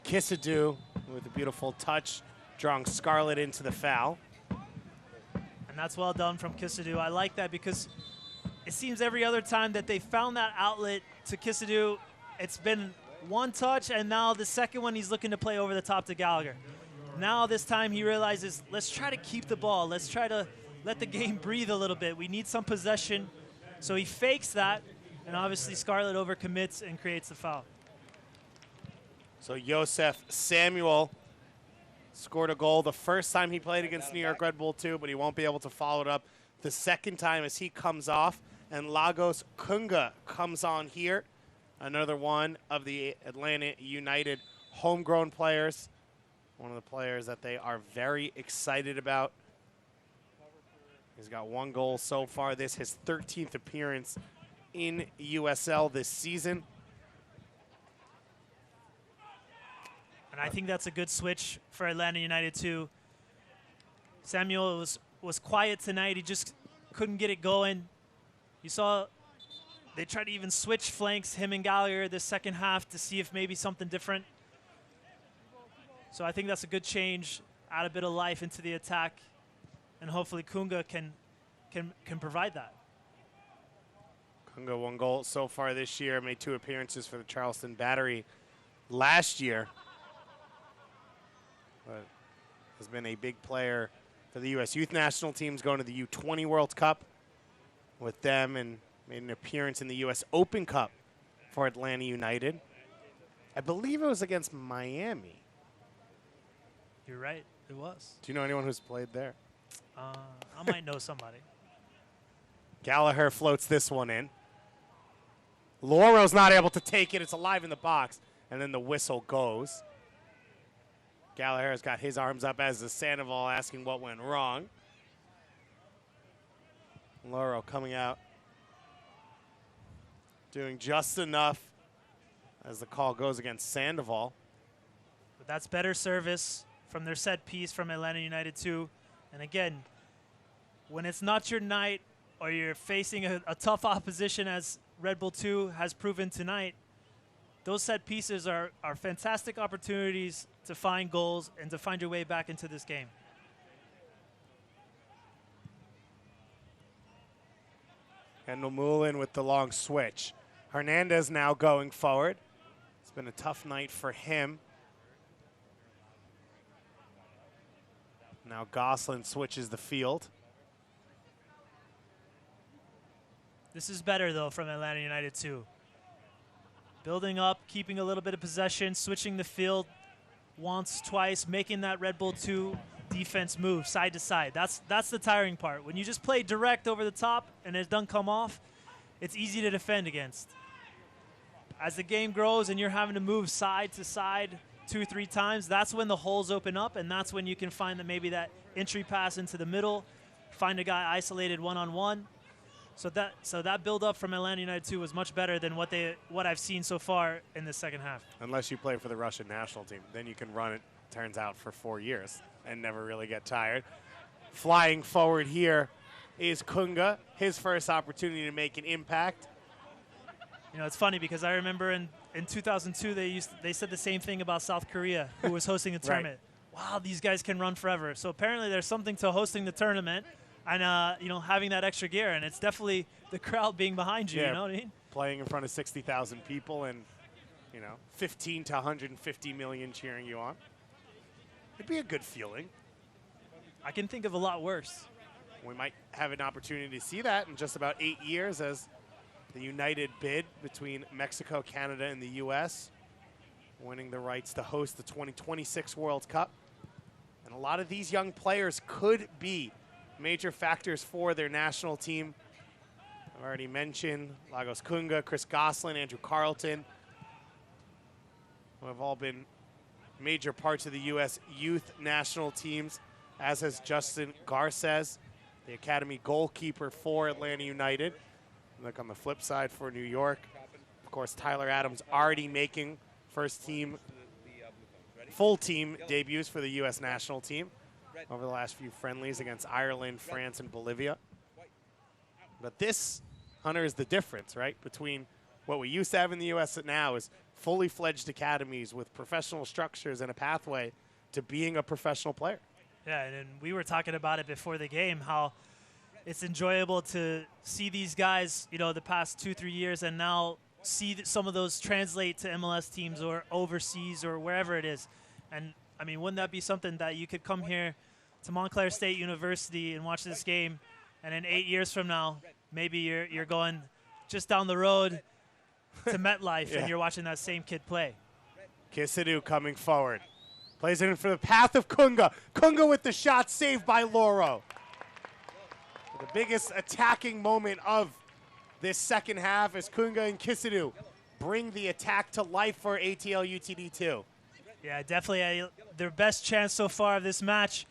Kissadoo with a beautiful touch, drawing Scarlett into the foul. And that's well done from Kissadoo. I like that because it seems every other time that they found that outlet to Kissadoo, it's been one touch, and now the second one he's looking to play over the top to Gallagher. Now this time he realizes, let's try to keep the ball. Let's try to let the game breathe a little bit. We need some possession. So he fakes that, and obviously Scarlett overcommits and creates the foul. So Josef Samuel scored a goal the first time he played against New York Red Bull 2, but he won't be able to follow it up the second time as he comes off. And Lagos Kunga comes on here, another one of the Atlanta United homegrown players, one of the players that they are very excited about. He's got one goal so far. This his 13th appearance in USL this season. And I think that's a good switch for Atlanta United too. Samuel was quiet tonight. He just couldn't get it going. You saw they tried to even switch flanks, him and Gallagher, the second half to see if maybe something different. So I think that's a good change, add a bit of life into the attack, and hopefully Kunga can provide that. Kunga, one goal so far this year, made 2 appearances for the Charleston Battery last year, but has been a big player for the U.S. Youth National Teams, going to the U20 World Cup with them, and made an appearance in the U.S. Open Cup for Atlanta United. I believe it was against Miami. You're right, it was. Do you know anyone who's played there? I might know somebody. Gallagher floats this one in. Loro's not able to take it. It's alive in the box. And then the whistle goes. Gallagher's got his arms up as the Sandoval asking what went wrong. Loro coming out Doing just enough as the call goes against Sandoval. But that's better service from their set piece from Atlanta United 2. And again, when it's not your night or you're facing a tough opposition as Red Bull 2 has proven tonight, those set pieces are fantastic opportunities to find goals and to find your way back into this game. Kendall Moulin with the long switch. Hernandez now going forward. It's been a tough night for him. Now Gosselin switches the field. This is better, though, from Atlanta United 2. Building up, keeping a little bit of possession, switching the field once, twice, making that Red Bull 2 defense move side to side. That's the tiring part. When you just play direct over the top and it doesn't come off, it's easy to defend against. As the game grows and you're having to move side to side 2-3 times, that's when the holes open up, and that's when you can find that maybe that entry pass into the middle, find a guy isolated one-on-one. So that build-up from Atlanta United 2 was much better than what I've seen so far in the second half. Unless you play for the Russian national team. Then you can run it, turns out, for 4 years and never really get tired. Flying forward here is Kunga, his first opportunity to make an impact. You know, it's funny because I remember in 2002 they said the same thing about South Korea, who was hosting a tournament. Right. Wow, these guys can run forever. So apparently there's something to hosting the tournament and you know, having that extra gear, and it's definitely the crowd being behind you. Yeah, you know what I mean? Playing in front of 60,000 people and 15 to 150 million cheering you on. It'd be a good feeling. I can think of a lot worse. We might have an opportunity to see that in just about 8 years as the united bid between Mexico, Canada, and the U.S. winning the rights to host the 2026 World Cup. And a lot of these young players could be major factors for their national team. I've already mentioned Lagos Kunga, Chris Gosselin, Andrew Carlton, who have all been major parts of the U.S. youth national teams, as has Justin Garces, the academy goalkeeper for Atlanta United. Look on the flip side for New York. Of course, Tyler Adams already making first team, full team debuts for the U.S. national team over the last few friendlies against Ireland, France, and Bolivia. But this, Hunter, is the difference, right, between what we used to have in the U.S. and now is fully fledged academies with professional structures and a pathway to being a professional player. Yeah, and we were talking about it before the game, how it's enjoyable to see these guys, the past 2-3 years, and now see some of those translate to MLS teams or overseas or wherever it is. And, I mean, wouldn't that be something that you could come here to Montclair State University and watch this game, and in 8 years from now, maybe you're going just down the road to MetLife and you're watching that same kid play. Kisidou coming forward. Plays it in for the path of Kunga. Kunga with the shot saved by Loro. The biggest attacking moment of this second half as Kunga and Kisidou bring the attack to life for ATL UTD2. Yeah, definitely their best chance so far of this match.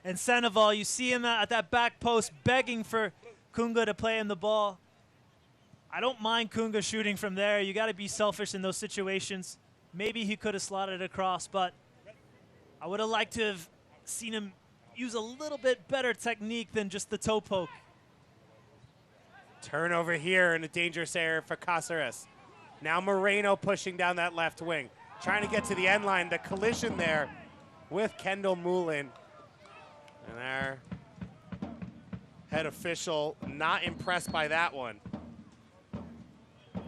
And Sandoval, you see him at that back post begging for Kunga to play in the ball. I don't mind Kunga shooting from there. You got to be selfish in those situations. Maybe he could have slotted across, but I would have liked to have seen him use a little bit better technique than just the toe poke. Turnover here in a dangerous area for Cáceres. Now Moreno pushing down that left wing. Trying to get to the end line. The collision there with Kendall Moulin. And our head official not impressed by that one.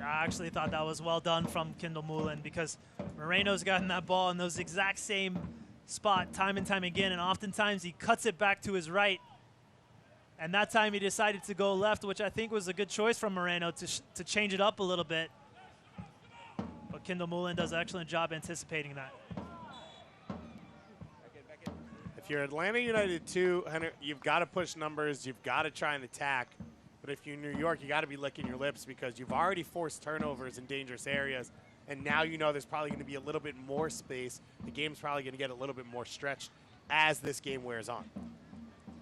I actually thought that was well done from Kendall Moulin because Moreno's gotten that ball in those exact same spot time and time again, and oftentimes he cuts it back to his right. And that time he decided to go left, which I think was a good choice from Moreno to change it up a little bit. But Kendall Moulin does an excellent job anticipating that. If you're Atlanta United 2, Hunter, you've got to push numbers. You've got to try and attack. But if you're New York, you got to be licking your lips because you've already forced turnovers in dangerous areas. And now you know there's probably going to be a little bit more space. The game's probably going to get a little bit more stretched as this game wears on.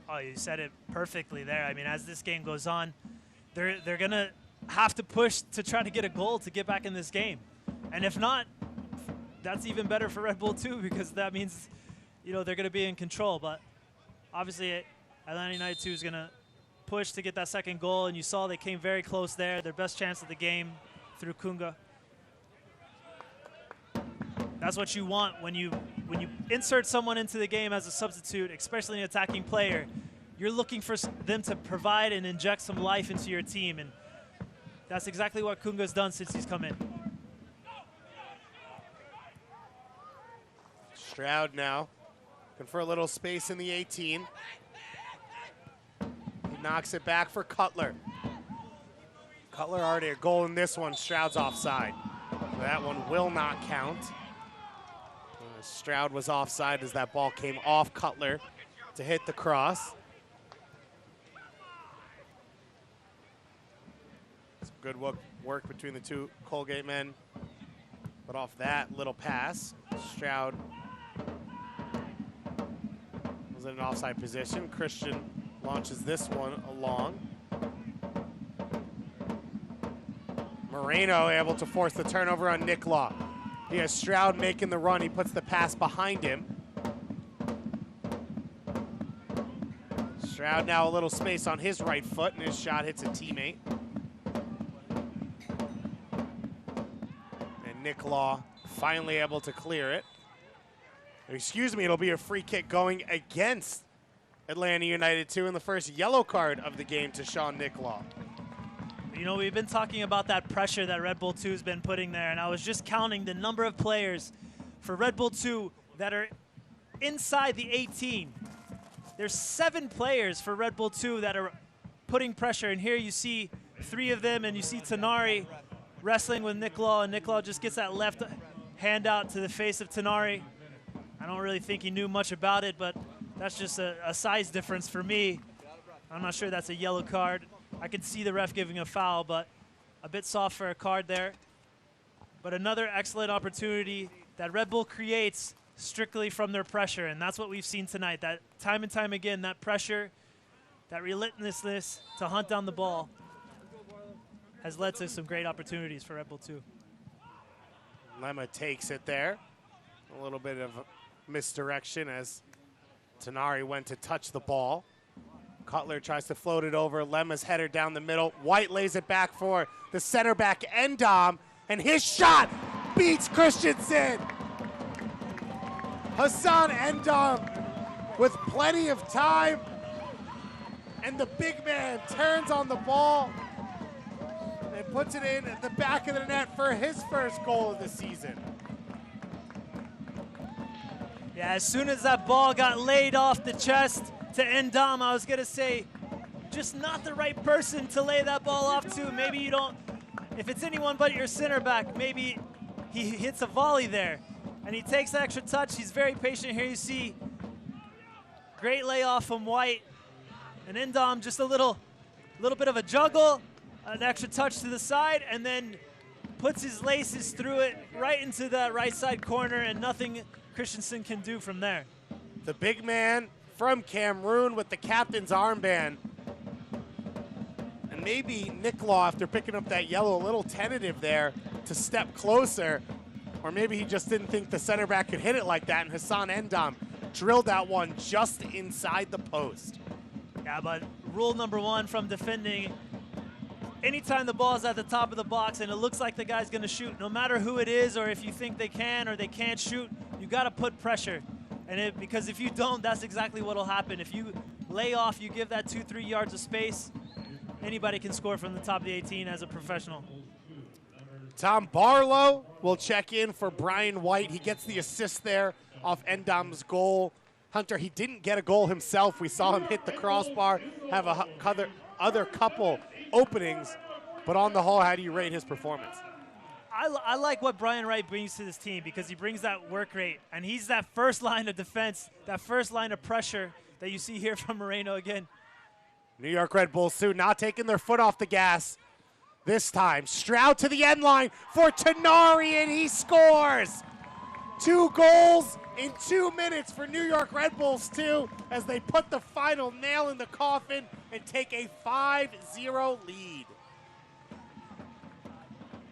Oh, you said it perfectly there. I mean, as this game goes on, they're going to have to push to try to get a goal to get back in this game. And if not, that's even better for Red Bull too, because that means, you know, they're going to be in control. But obviously, Atlanta United 2 is going to push to get that second goal, and you saw they came very close there. Their best chance of the game through Kunga. That's what you want when you insert someone into the game as a substitute, especially an attacking player. You're looking for them to provide and inject some life into your team, and that's exactly what Kunga's done since he's come in. Stroud now looking for a little space in the 18. He knocks it back for Cutler. Cutler already a goal in this one. Stroud's offside. That one will not count. Stroud was offside as that ball came off Cutler to hit the cross. Some good work between the two Colgate men. But off that little pass, Stroud was in an offside position. Christian launches this one along. Moreno able to force the turnover on Nick Law. He has Stroud making the run. He puts the pass behind him. Stroud now a little space on his right foot, and his shot hits a teammate. And Nick Law finally able to clear it. Excuse me, it'll be a free kick going against Atlanta United 2 in the first yellow card of the game to Sean Nick Law. You know, we've been talking about that pressure that Red Bull 2 has been putting there, and I was just counting the number of players for Red Bull 2 that are inside the 18. There's 7 players for Red Bull 2 that are putting pressure, and here you see 3 of them, and you see Tanari wrestling with Nick Law, and Nick Law just gets that left hand out to the face of Tanari. I don't really think he knew much about it, but that's just a size difference for me. I'm not sure that's a yellow card. I could see the ref giving a foul, but a bit soft for a card there. But another excellent opportunity that Red Bull creates strictly from their pressure, and that's what we've seen tonight. That time and time again, that pressure, that relentlessness to hunt down the ball has led to some great opportunities for Red Bull 2. Lemma takes it there. A little bit of misdirection as Tanari went to touch the ball. Cutler tries to float it over. Lemma's header down the middle. White lays it back for the center back, Endom, and his shot beats Christensen. Hassan Endom with plenty of time, and the big man turns on the ball and puts it in at the back of the net for his first goal of the season. Yeah, as soon as that ball got laid off the chest to Endom, I was going to say, just not the right person to lay that ball off to. Maybe you don't, if it's anyone but your center back, maybe he hits a volley there. And he takes the extra touch. He's very patient. Here you see great layoff from White. And Endom just a little bit of a juggle, an extra touch to the side, and then puts his laces through it right into the right side corner, and nothing Christensen can do from there. The big man from Cameroon with the captain's armband. And maybe Nick Law, after picking up that yellow, a little tentative there to step closer. Or maybe he just didn't think the center back could hit it like that, and Hassan Endom drilled that one just inside the post. Yeah, but rule number 1 from defending, anytime the ball's at the top of the box and it looks like the guy's gonna shoot, no matter who it is or if you think they can or they can't shoot, you gotta put pressure. And because if you don't, that's exactly what'll happen. If you lay off, you give that 2-3 yards of space, anybody can score from the top of the 18 as a professional. Tom Barlow will check in for Brian White. He gets the assist there off Endom's goal. Hunter, he didn't get a goal himself. We saw him hit the crossbar, have other couple openings, but on the whole, how do you rate his performance? I like what Brian Wright brings to this team because he brings that work rate, and he's that first line of defense, that first line of pressure that you see here from Moreno again. New York Red Bulls soon not taking their foot off the gas. This time, Stroud to the end line for Tanari, and he scores! 2 goals in 2 minutes for New York Red Bulls 2 as they put the final nail in the coffin and take a 5-0 lead.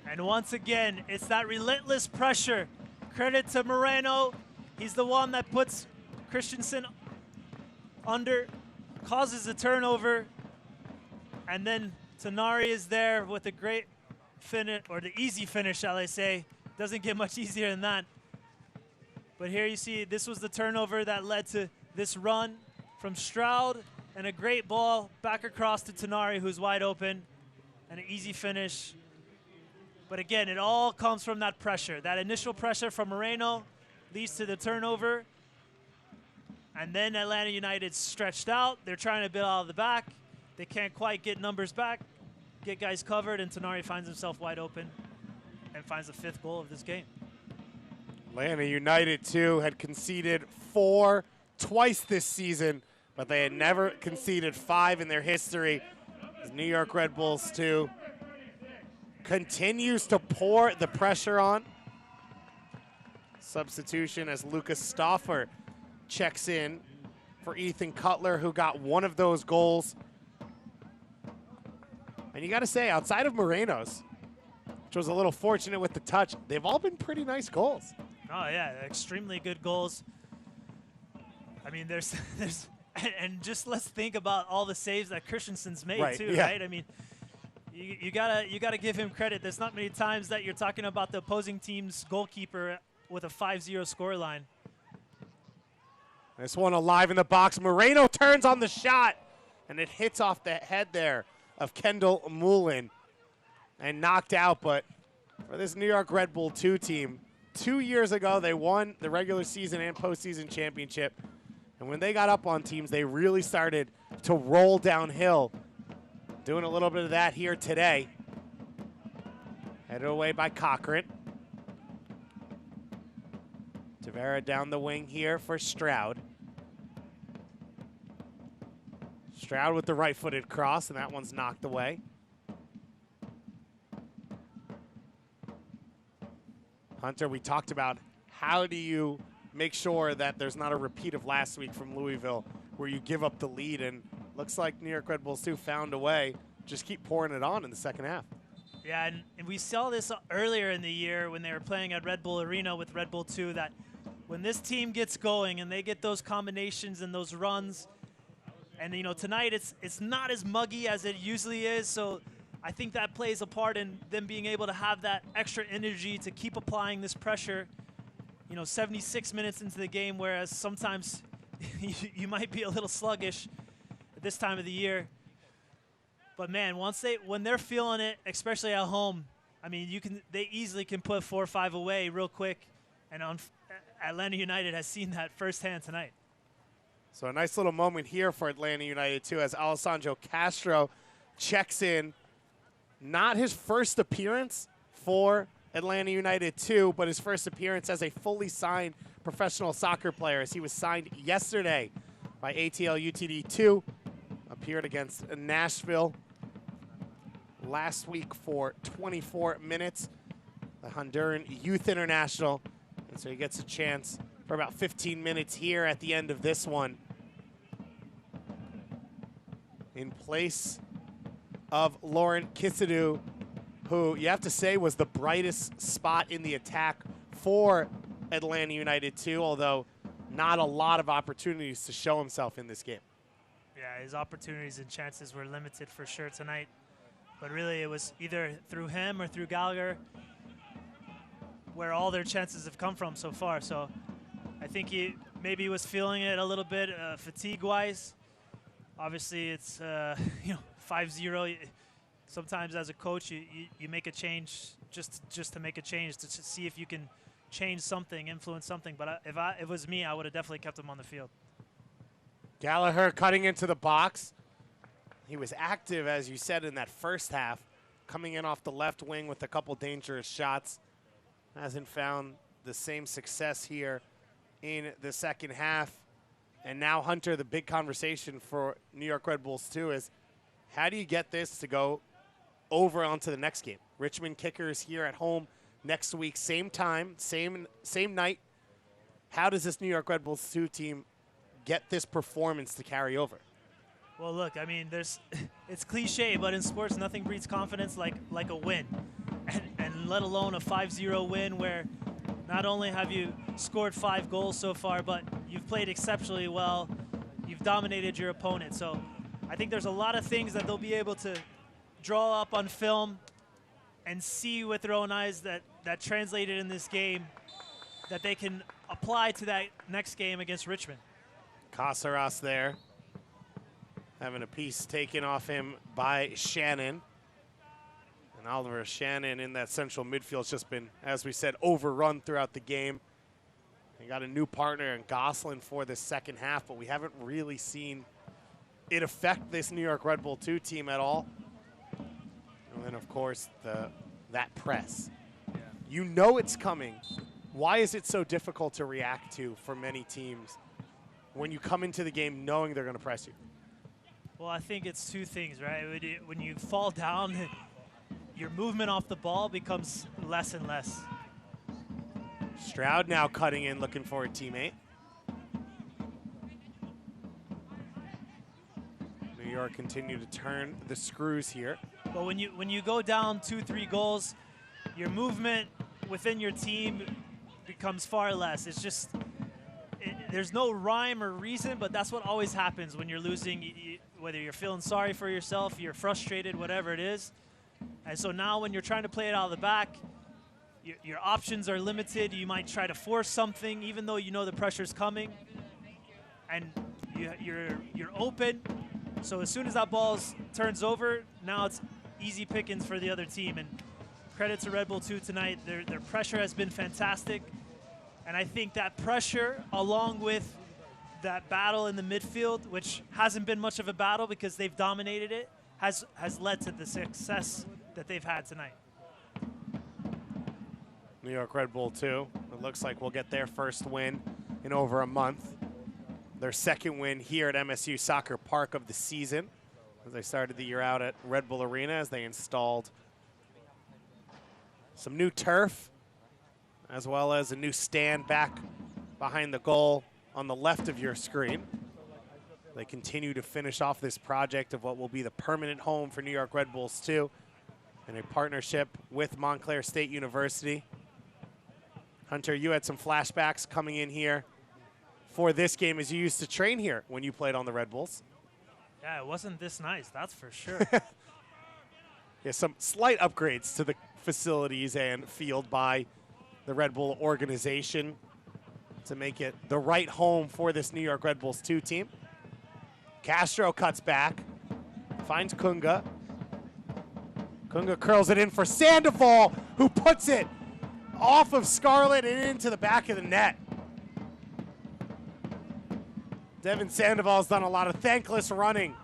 And once again, it's that relentless pressure. Credit to Moreno. He's the one that puts Christensen under, causes a turnover. And then Tenari is there with a great finish, or the easy finish, shall I say. Doesn't get much easier than that. But here you see this was the turnover that led to this run from Stroud, and a great ball back across to Tenari, who's wide open, and an easy finish. But again, it all comes from that pressure. That initial pressure from Moreno leads to the turnover. And then Atlanta United stretched out. They're trying to build out of the back. They can't quite get numbers back, get guys covered, and Tenari finds himself wide open and finds the 5th goal of this game. Atlanta United, too, had conceded 4 twice this season, but they had never conceded 5 in their history. As New York Red Bulls, too, continues to pour the pressure on. Substitution as Lucas Stauffer checks in for Ethan Cutler, who got one of those goals. And you got to say, outside of Moreno's, which was a little fortunate with the touch, they've all been pretty nice goals. Oh, yeah, extremely good goals. I mean, there's and just let's think about all the saves that Christensen's made, right, too, yeah. right? I mean, you gotta give him credit. There's not many times that you're talking about the opposing team's goalkeeper with a 5-0 scoreline. This one alive in the box. Moreno turns on the shot, and it hits off the head there of Kendall Moulin and knocked out. But for this New York Red Bull 2 team, 2 years ago they won the regular season and postseason championship. And when they got up on teams, they really started to roll downhill. Doing a little bit of that here today. Headed away by Cochran. Tavera down the wing here for Stroud. Stroud with the right-footed cross, and that one's knocked away. Hunter, we talked about how do you make sure that there's not a repeat of last week from Louisville where you give up the lead, and looks like New York Red Bulls 2 found a way. Just keep pouring it on in the second half. Yeah, and we saw this earlier in the year when they were playing at Red Bull Arena with Red Bull 2, that when this team gets going and they get those combinations and those runs, and you know, tonight it's not as muggy as it usually is, so I think that plays a part in them being able to have that extra energy to keep applying this pressure, you know, 76 minutes into the game, whereas sometimes you might be a little sluggish at this time of the year. But man, when they're feeling it, especially at home, I mean, they easily can put 4 or 5 away real quick, and Atlanta United has seen that firsthand tonight. So a nice little moment here for Atlanta United too, as Alessandro Castro checks in. Not his first appearance for Atlanta United 2, but his first appearance as a fully signed professional soccer player, as he was signed yesterday by ATL UTD 2. Appeared against Nashville last week for 24 minutes, the Honduran Youth International. And so he gets a chance for about 15 minutes here at the end of this one, in place of Lauren Kisidou, who you have to say was the brightest spot in the attack for Atlanta United 2, although not a lot of opportunities to show himself in this game. Yeah, his opportunities and chances were limited for sure tonight. But really, it was either through him or through Gallagher where all their chances have come from so far. So I think he maybe was feeling it a little bit fatigue-wise. Obviously, it's 5-0. Sometimes as a coach, you make a change just to make a change, to see if you can change something, influence something. But if it was me, I would have definitely kept him on the field. Gallagher cutting into the box. He was active, as you said, in that first half, coming in off the left wing with a couple dangerous shots. Hasn't found the same success here in the second half. And now, Hunter, the big conversation for New York Red Bulls 2 is, how do you get this to go over onto the next game? Richmond Kickers here at home next week, same time, same night. How does this New York Red Bulls 2 team get this performance to carry over? Well, look, I mean, it's cliche, but in sports, nothing breeds confidence like a win. and let alone a 5-0 win where not only have you scored 5 goals so far, but you've played exceptionally well. You've dominated your opponent. So I think there's a lot of things that they'll be able to draw up on film and see with their own eyes that translated in this game that they can apply to that next game against Richmond. Caceres there, having a piece taken off him by Shannon. And Oliver Shannon in that central midfield has just been, as we said, overrun throughout the game. They got a new partner in Gosselin for the second half, but we haven't really seen it affect this New York Red Bull 2 team at all. And then, of course, that press. Yeah. You know it's coming. Why is it so difficult to react to for many teams when you come into the game knowing they're going to press you? Well, I think it's two things, right? When you fall down, your movement off the ball becomes less and less. Stroud now cutting in, looking for a teammate. New York continue to turn the screws here. But when you go down 2-3 goals, your movement within your team becomes far less. It's just there's no rhyme or reason, but that's what always happens when you're losing. Whether you're feeling sorry for yourself, you're frustrated, whatever it is. And so now when you're trying to play it out of the back, your options are limited. You might try to force something, even though you know the pressure's coming, and you're open. So as soon as that ball turns over, now it's easy pickings for the other team. And credit to Red Bull 2 tonight. Their pressure has been fantastic. And I think that pressure, along with that battle in the midfield, which hasn't been much of a battle because they've dominated it, has led to the success that they've had tonight. New York Red Bull 2, it looks like we'll get their first win in over a month. Their second win here at MSU Soccer Park of the season, as they started the year out at Red Bull Arena, as they installed some new turf, as well as a new stand back behind the goal on the left of your screen. They continue to finish off this project of what will be the permanent home for New York Red Bulls 2 in a partnership with Montclair State University. Hunter, you had some flashbacks coming in here for this game as you used to train here when you played on the Red Bulls. Yeah, it wasn't this nice, that's for sure. Yeah, some slight upgrades to the facilities and field by the Red Bull organization to make it the right home for this New York Red Bulls 2 team. Castro cuts back, finds Kunga. Kunga curls it in for Sandoval, who puts it off of Scarlett and into the back of the net. Devin Sandoval's done a lot of thankless running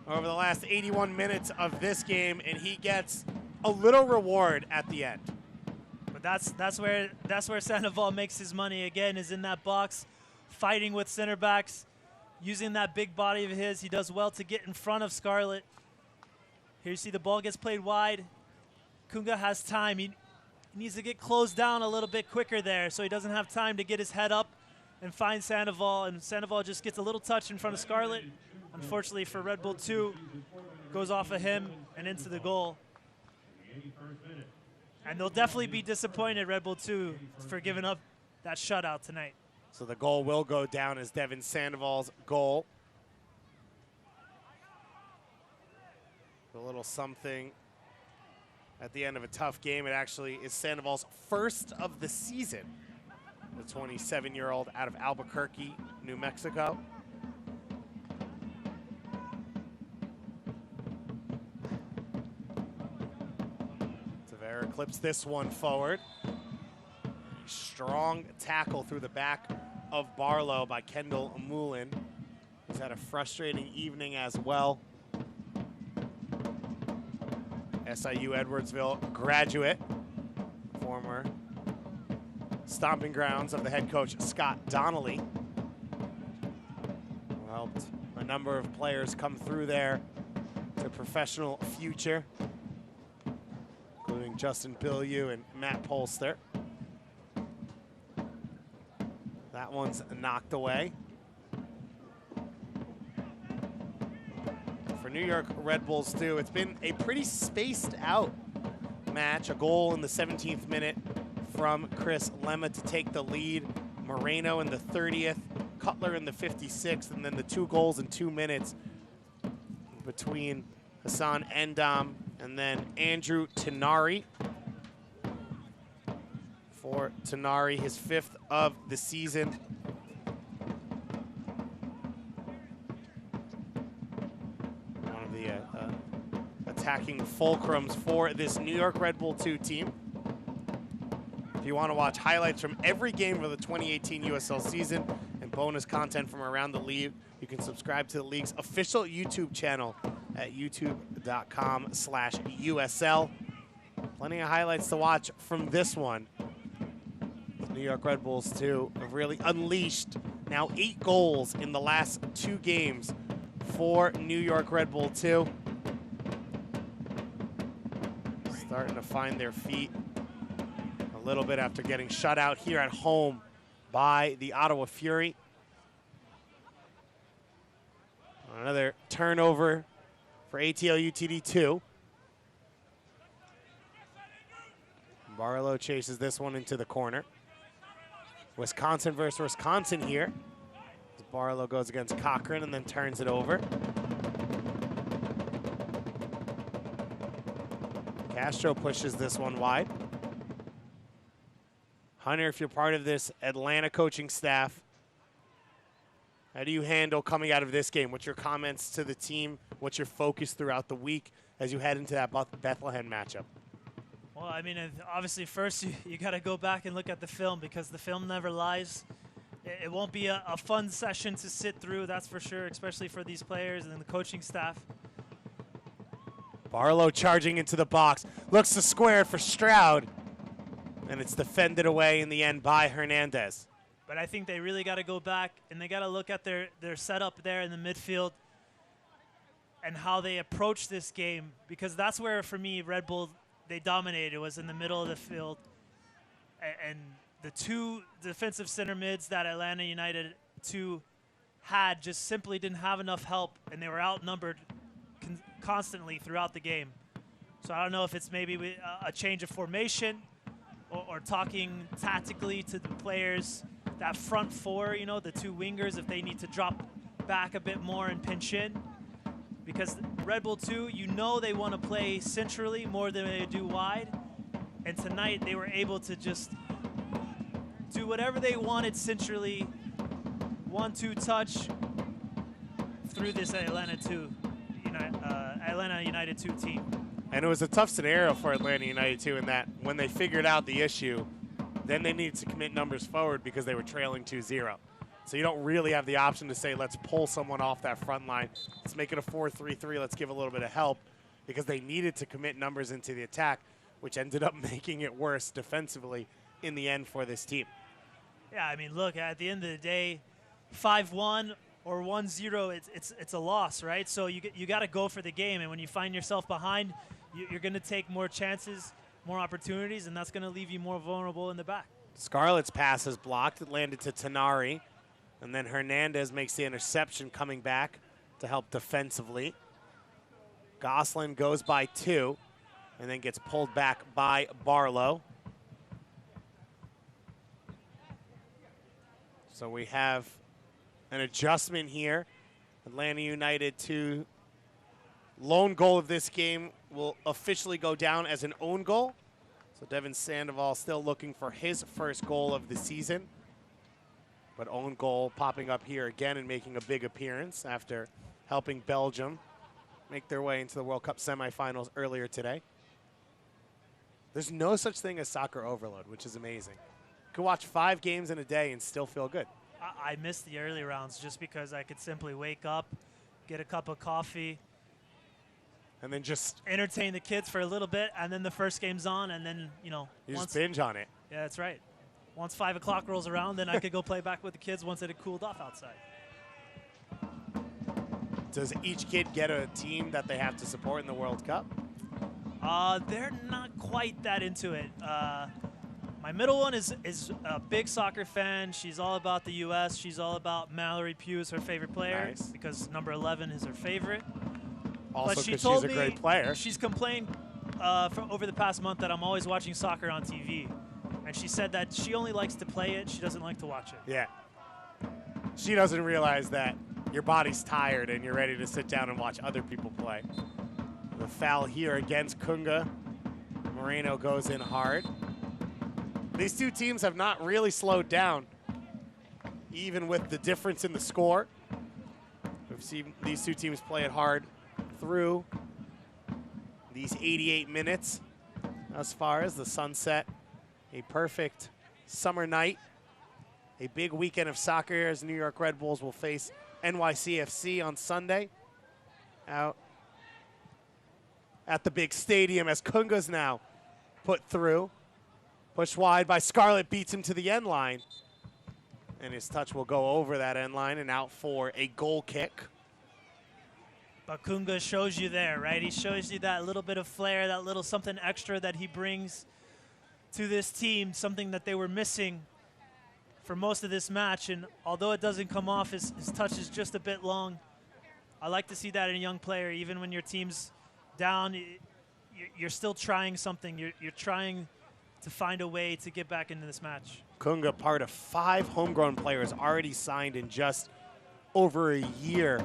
over the last 81 minutes of this game, and he gets a little reward at the end. But that's where Sandoval makes his money again, is in that box, fighting with center backs, using that big body of his. He does well to get in front of Scarlett. Here you see the ball gets played wide. Kunga has time. He needs to get closed down a little bit quicker there, so he doesn't have time to get his head up and find Sandoval. And Sandoval just gets a little touch in front of Scarlett. Unfortunately for Red Bull 2, goes off of him and into the goal. And they'll definitely be disappointed, Red Bull 2, for giving up that shutout tonight. So the goal will go down as Devin Sandoval's goal. A little something at the end of a tough game. It actually is Sandoval's first of the season. The 27-year-old out of Albuquerque, New Mexico. Tavera clips this one forward. Strong tackle through the back of Barlow by Kendall Moulin. He's had a frustrating evening as well. SIU Edwardsville graduate, former stomping grounds of the head coach Scott Donnelly. Who helped a number of players come through there to professional future, including Justin Bilyeu and Matt Polster. That one's knocked away. For New York Red Bulls too, it's been a pretty spaced out match. A goal in the 17th minute from Chris Lemma to take the lead. Moreno in the 30th, Cutler in the 56th, and then the 2 goals in 2 minutes between Hassan Endam and then Andrew Tenari. For Tenari, his 5th of the season. One of the attacking fulcrums for this New York Red Bull 2 team. If you want to watch highlights from every game of the 2018 USL season and bonus content from around the league, you can subscribe to the league's official YouTube channel at youtube.com/USL. Plenty of highlights to watch from this one. The New York Red Bulls 2 have really unleashed now 8 goals in the last 2 games for New York Red Bull 2. Starting to find their feet a little bit after getting shut out here at home by the Ottawa Fury. Another turnover for ATL UTD 2. Barlow chases this one into the corner. Wisconsin versus Wisconsin here. Barlow goes against Cochran and then turns it over. Castro pushes this one wide. Hunter, if you're part of this Atlanta coaching staff, how do you handle coming out of this game? What's your comments to the team? What's your focus throughout the week as you head into that Bethlehem matchup? Well, I mean, obviously first you got to go back and look at the film because the film never lies. It won't be a fun session to sit through, that's for sure, especially for these players and the coaching staff. Barlow charging into the box. Looks to square for Stroud. And it's defended away in the end by Hernandez. But I think they really got to go back and they got to look at their setup there in the midfield and how they approach this game, because that's where, for me, Red Bull, they dominated, was in the middle of the field. And the 2 defensive center mids that Atlanta United 2 had just simply didn't have enough help, and they were outnumbered constantly throughout the game. So I don't know if it's maybe a change of formation or talking tactically to the players, that front 4, you know, the 2 wingers, if they need to drop back a bit more and pinch in. Because Red Bull 2, you know they want to play centrally more than they do wide. And tonight they were able to just do whatever they wanted centrally, 1-2 touch through this Atlanta United 2 team. And it was a tough scenario for Atlanta United 2 in that when they figured out the issue, then they needed to commit numbers forward because they were trailing 2-0. So you don't really have the option to say, let's pull someone off that front line. Let's make it a 4-3-3. Let's give a little bit of help, because they needed to commit numbers into the attack, which ended up making it worse defensively in the end for this team. Yeah, I mean, look, at the end of the day, 5-1 or 1-0, it's a loss, right? So you got to go for the game, and when you find yourself behind, you're going to take more chances, more opportunities, and that's going to leave you more vulnerable in the back. Scarlett's pass is blocked. It landed to Tenari. And then Hernandez makes the interception, coming back to help defensively. Gosselin goes by 2 and then gets pulled back by Barlow. So we have an adjustment here. Atlanta United 2. Lone goal of this game will officially go down as an own goal. So Devin Sandoval still looking for his first goal of the season. But own goal popping up here again and making a big appearance after helping Belgium make their way into the World Cup semifinals earlier today. There's no such thing as soccer overload, which is amazing. You can watch 5 games in a day and still feel good. I missed the early rounds just because I could simply wake up, get a cup of coffee, and then just entertain the kids for a little bit, and then the first game's on, and then, you know. You just binge on it. Yeah, that's right. Once 5 o'clock rolls around, then I could go play back with the kids once it had cooled off outside. Does each kid get a team that they have to support in the World Cup? They're not quite that into it. My middle one is a big soccer fan. She's all about the U.S. She's all about Mallory Pugh is her favorite player. Nice. Because number 11 is her favorite. Also but she because told she's a me great player. She's complained over the past month that I'm always watching soccer on TV. And she said that she only likes to play it. She doesn't like to watch it. Yeah. She doesn't realize that your body's tired and you're ready to sit down and watch other people play. The foul here against Kunga. Moreno goes in hard. These two teams have not really slowed down, even with the difference in the score. We've seen these two teams play it hard through these 88 minutes as far as the sunset. A perfect summer night. A big weekend of soccer here as New York Red Bulls will face NYCFC on Sunday out at the big stadium as Kunga's now put through. Pushed wide by Scarlett, beats him to the end line. And his touch will go over that end line and out for a goal kick. But Kunga shows you there, right? He shows you that little bit of flair, that little something extra that he brings to this team, something that they were missing for most of this match. And although it doesn't come off, his touch is just a bit long. I like to see that in a young player. Even when your team's down, you're still trying something. You're trying to find a way to get back into this match. Kunga, part of 5 homegrown players already signed in just over a year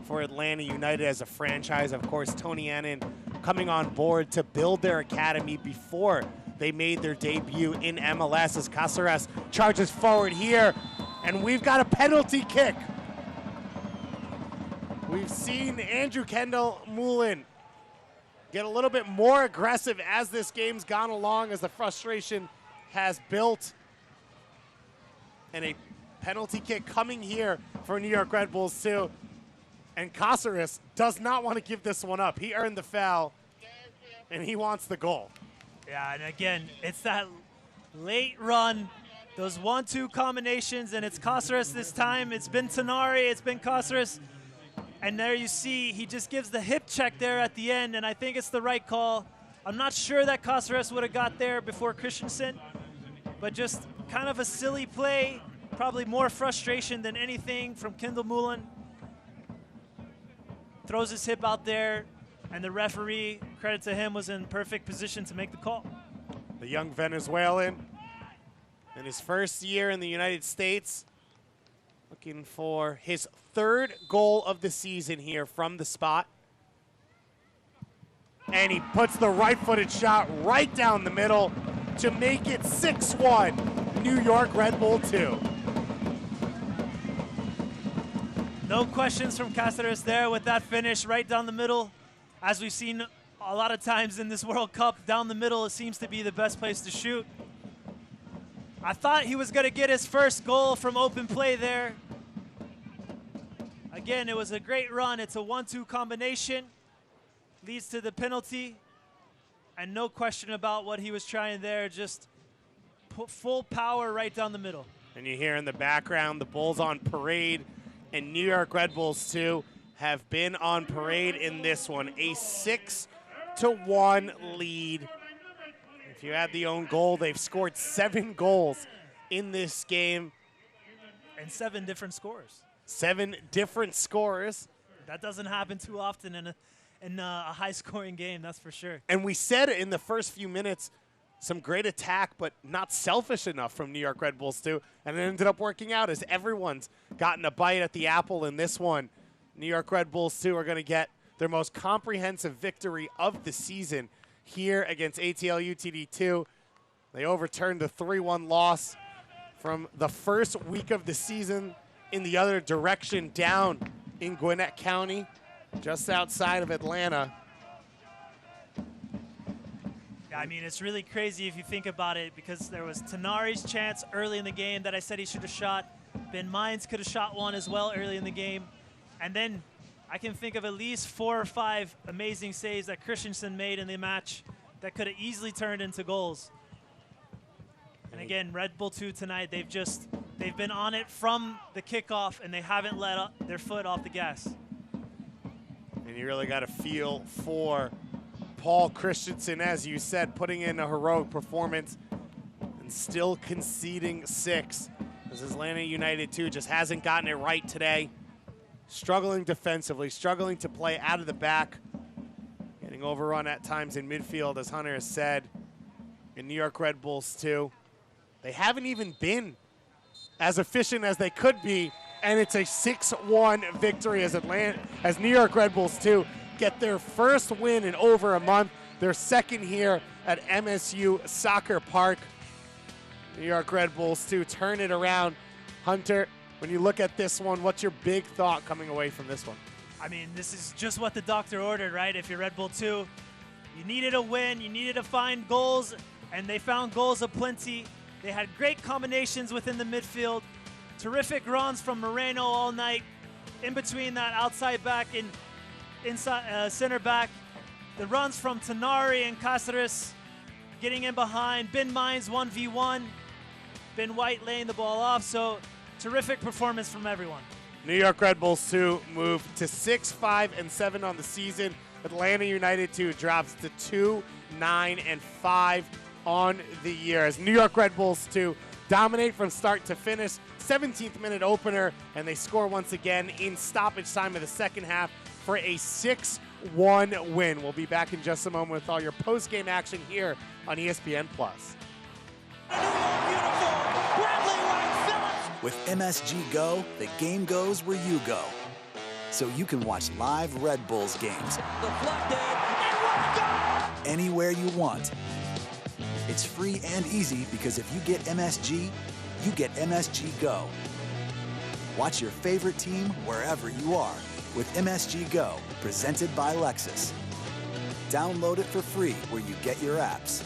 for Atlanta United as a franchise. Of course, Tony Annan coming on board to build their academy before they made their debut in MLS as Cáceres charges forward here. And we've got a penalty kick. We've seen Andrew Kendall Moulin get a little bit more aggressive as this game's gone along, as the frustration has built. And a penalty kick coming here for New York Red Bulls too. And Cáceres does not want to give this one up. He earned the foul, and he wants the goal. Yeah, and again, it's that late run, those 1-2 combinations, and it's Cáceres this time. It's been Tenari, it's been Cáceres. And there you see, he just gives the hip check there at the end, and I think it's the right call. I'm not sure that Cáceres would have got there before Christensen, but just kind of a silly play, probably more frustration than anything from Kendall Moulin. Throws his hip out there, and the referee, credit to him, was in perfect position to make the call. The young Venezuelan in his first year in the United States, looking for his 3rd goal of the season here from the spot. And he puts the right-footed shot right down the middle to make it 6-1, New York Red Bull 2. No questions from Cáceres there with that finish right down the middle. As we've seen a lot of times in this World Cup, down the middle, it seems to be the best place to shoot. I thought he was going to get his first goal from open play there. Again, it was a great run. It's a 1-2 combination. Leads to the penalty. And no question about what he was trying there. Just put full power right down the middle. And you hear in the background the Bulls on parade. And New York Red Bulls, too, have been on parade in this one. A 6-1 lead. If you add the own goal, they've scored 7 goals in this game. And 7 different scores. 7 different scores. That doesn't happen too often in a high-scoring game, that's for sure. And we said in the first few minutes, some great attack, but not selfish enough from New York Red Bulls, too. And it ended up working out as everyone's gotten a bite at the apple in this one. New York Red Bulls, too, are going to get their most comprehensive victory of the season here against ATL UTD2. They overturned the 3-1 loss from the first week of the season in the other direction down in Gwinnett County, just outside of Atlanta. I mean, it's really crazy if you think about it, because there was Tenari's chance early in the game that I said he should have shot. Ben Mines could have shot one as well early in the game. And then I can think of at least 4 or 5 amazing saves that Christensen made in the match that could have easily turned into goals. And again, Red Bull 2 tonight, they've been on it from the kickoff, and they haven't let their foot off the gas. And you really got to feel for Paul Christensen, as you said, putting in a heroic performance and still conceding 6. As Atlanta United, too, just hasn't gotten it right today. Struggling defensively, struggling to play out of the back. Getting overrun at times in midfield, as Hunter has said, in New York Red Bulls too. They haven't even been as efficient as they could be, and it's a 6-1 victory as New York Red Bulls too get their first win in over a month, their second here at MSU Soccer Park. New York Red Bulls too turn it around. Hunter, when you look at this one, what's your big thought coming away from this one? I mean, this is just what the doctor ordered, right? If you're Red Bull 2, you needed a win, you needed to find goals, and they found goals aplenty. They had great combinations within the midfield, terrific runs from Moreno all night, in between that outside back and inside center back. The runs from Tenari and Cáceres getting in behind. Ben Mines 1v1. Ben White laying the ball off. So terrific performance from everyone. New York Red Bulls 2 move to 6-5-7 on the season. Atlanta United 2 drops to 2-9-5 on the year. As New York Red Bulls 2 dominate from start to finish. 17th minute opener, and they score once again in stoppage time of the second half for a 6-1 win. We'll be back in just a moment with all your post-game action here on ESPN+. With MSG Go, the game goes where you go. So you can watch live Red Bulls games anywhere you want. It's free and easy because if you get MSG, you get MSG Go. Watch your favorite team wherever you are with MSG Go, presented by Lexus. Download it for free where you get your apps.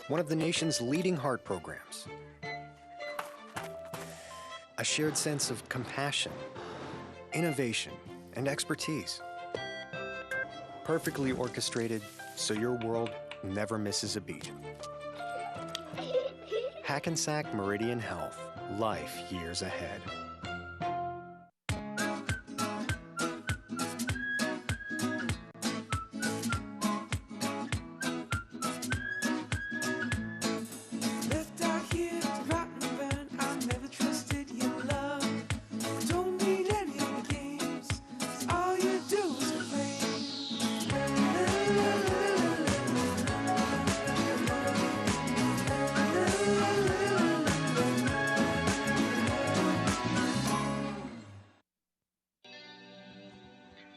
One of the nation's leading heart programs. A shared sense of compassion, innovation, and expertise. Perfectly orchestrated so your world never misses a beat. Hackensack Meridian Health. Life years ahead.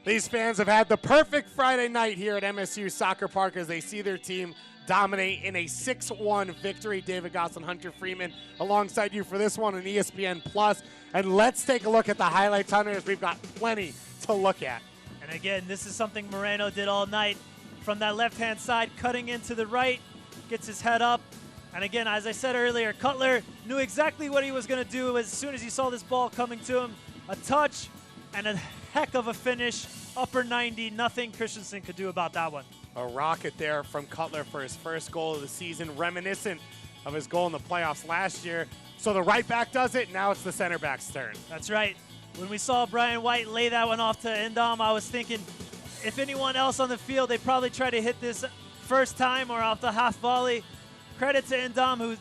These fans have had the perfect Friday night here at MSU Soccer Park as they see their team dominate in a 6-1 victory. David Goss and Hunter Freeman alongside you for this one on ESPN+. And let's take a look at the highlights, Hunter, as we've got plenty to look at. And again, this is something Moreno did all night. From that left-hand side, cutting into the right, gets his head up. And again, as I said earlier, Cutler knew exactly what he was going to do as soon as he saw this ball coming to him. A touch and a heck of a finish. Upper 90, nothing Christensen could do about that one. A rocket there from Cutler for his first goal of the season, reminiscent of his goal in the playoffs last year. So the right back does it, now it's the center back's turn. That's right. When we saw Brian White lay that one off to Endom, I was thinking if anyone else on the field, they probably try to hit this first time or off the half volley. Credit to Endom, who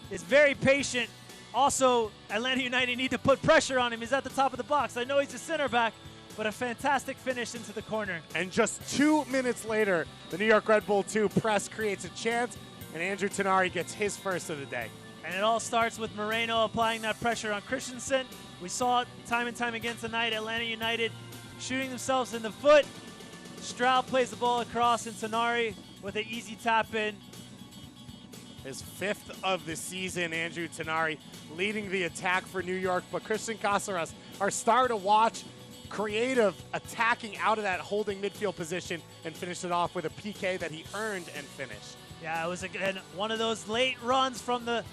is very patient. Also, Atlanta United need to put pressure on him. He's at the top of the box. I know he's a center back, but a fantastic finish into the corner. And just 2 minutes later, the New York Red Bull 2 press creates a chance, and Andrew Tenari gets his first of the day. And it all starts with Moreno applying that pressure on Christensen. We saw it time and time again tonight, Atlanta United shooting themselves in the foot. Stroud plays the ball across, and Tenari with an easy tap in. His 5th of the season, Andrew Tenari leading the attack for New York, but Christian Cáceres, our star to watch, creative, attacking out of that holding midfield position and finished it off with a PK that he earned and finished. Yeah, it was again one of those late runs from the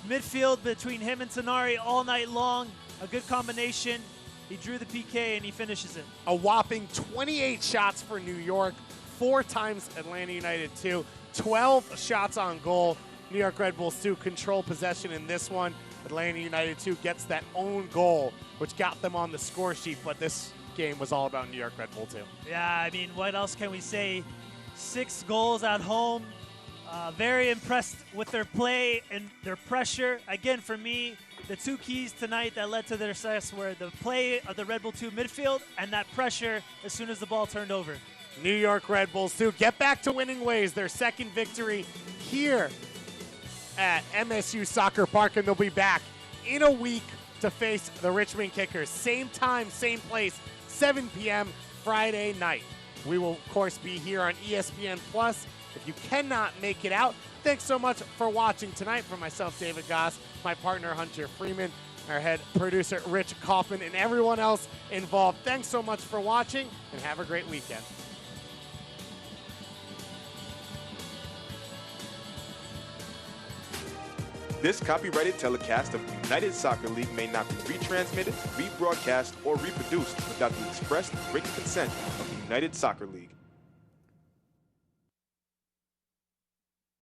midfield between him and Tenari all night long. A good combination. He drew the PK and he finishes it. A whopping 28 shots for New York, 4 times Atlanta United 2, 12 shots on goal. New York Red Bulls 2 control possession in this one. Atlanta United 2 gets that own goal, which got them on the score sheet, but this game was all about New York Red Bull 2. Yeah, I mean, what else can we say? 6 goals at home. Very impressed with their play and their pressure. Again, for me, the two keys tonight that led to their success were the play of the Red Bull 2 midfield and that pressure as soon as the ball turned over. New York Red Bulls 2 get back to winning ways. Their second victory here at MSU Soccer Park, and they'll be back in a week to face the Richmond Kickers. Same time, same place, 7 p.m. Friday night. We will, of course, be here on ESPN+. If you cannot make it out, thanks so much for watching tonight. For myself, David Goss, my partner, Hunter Freeman, our head producer, Rich Kaufman, and everyone else involved. Thanks so much for watching, and have a great weekend. This copyrighted telecast of the United Soccer League may not be retransmitted, rebroadcast, or reproduced without the express written consent of the United Soccer League.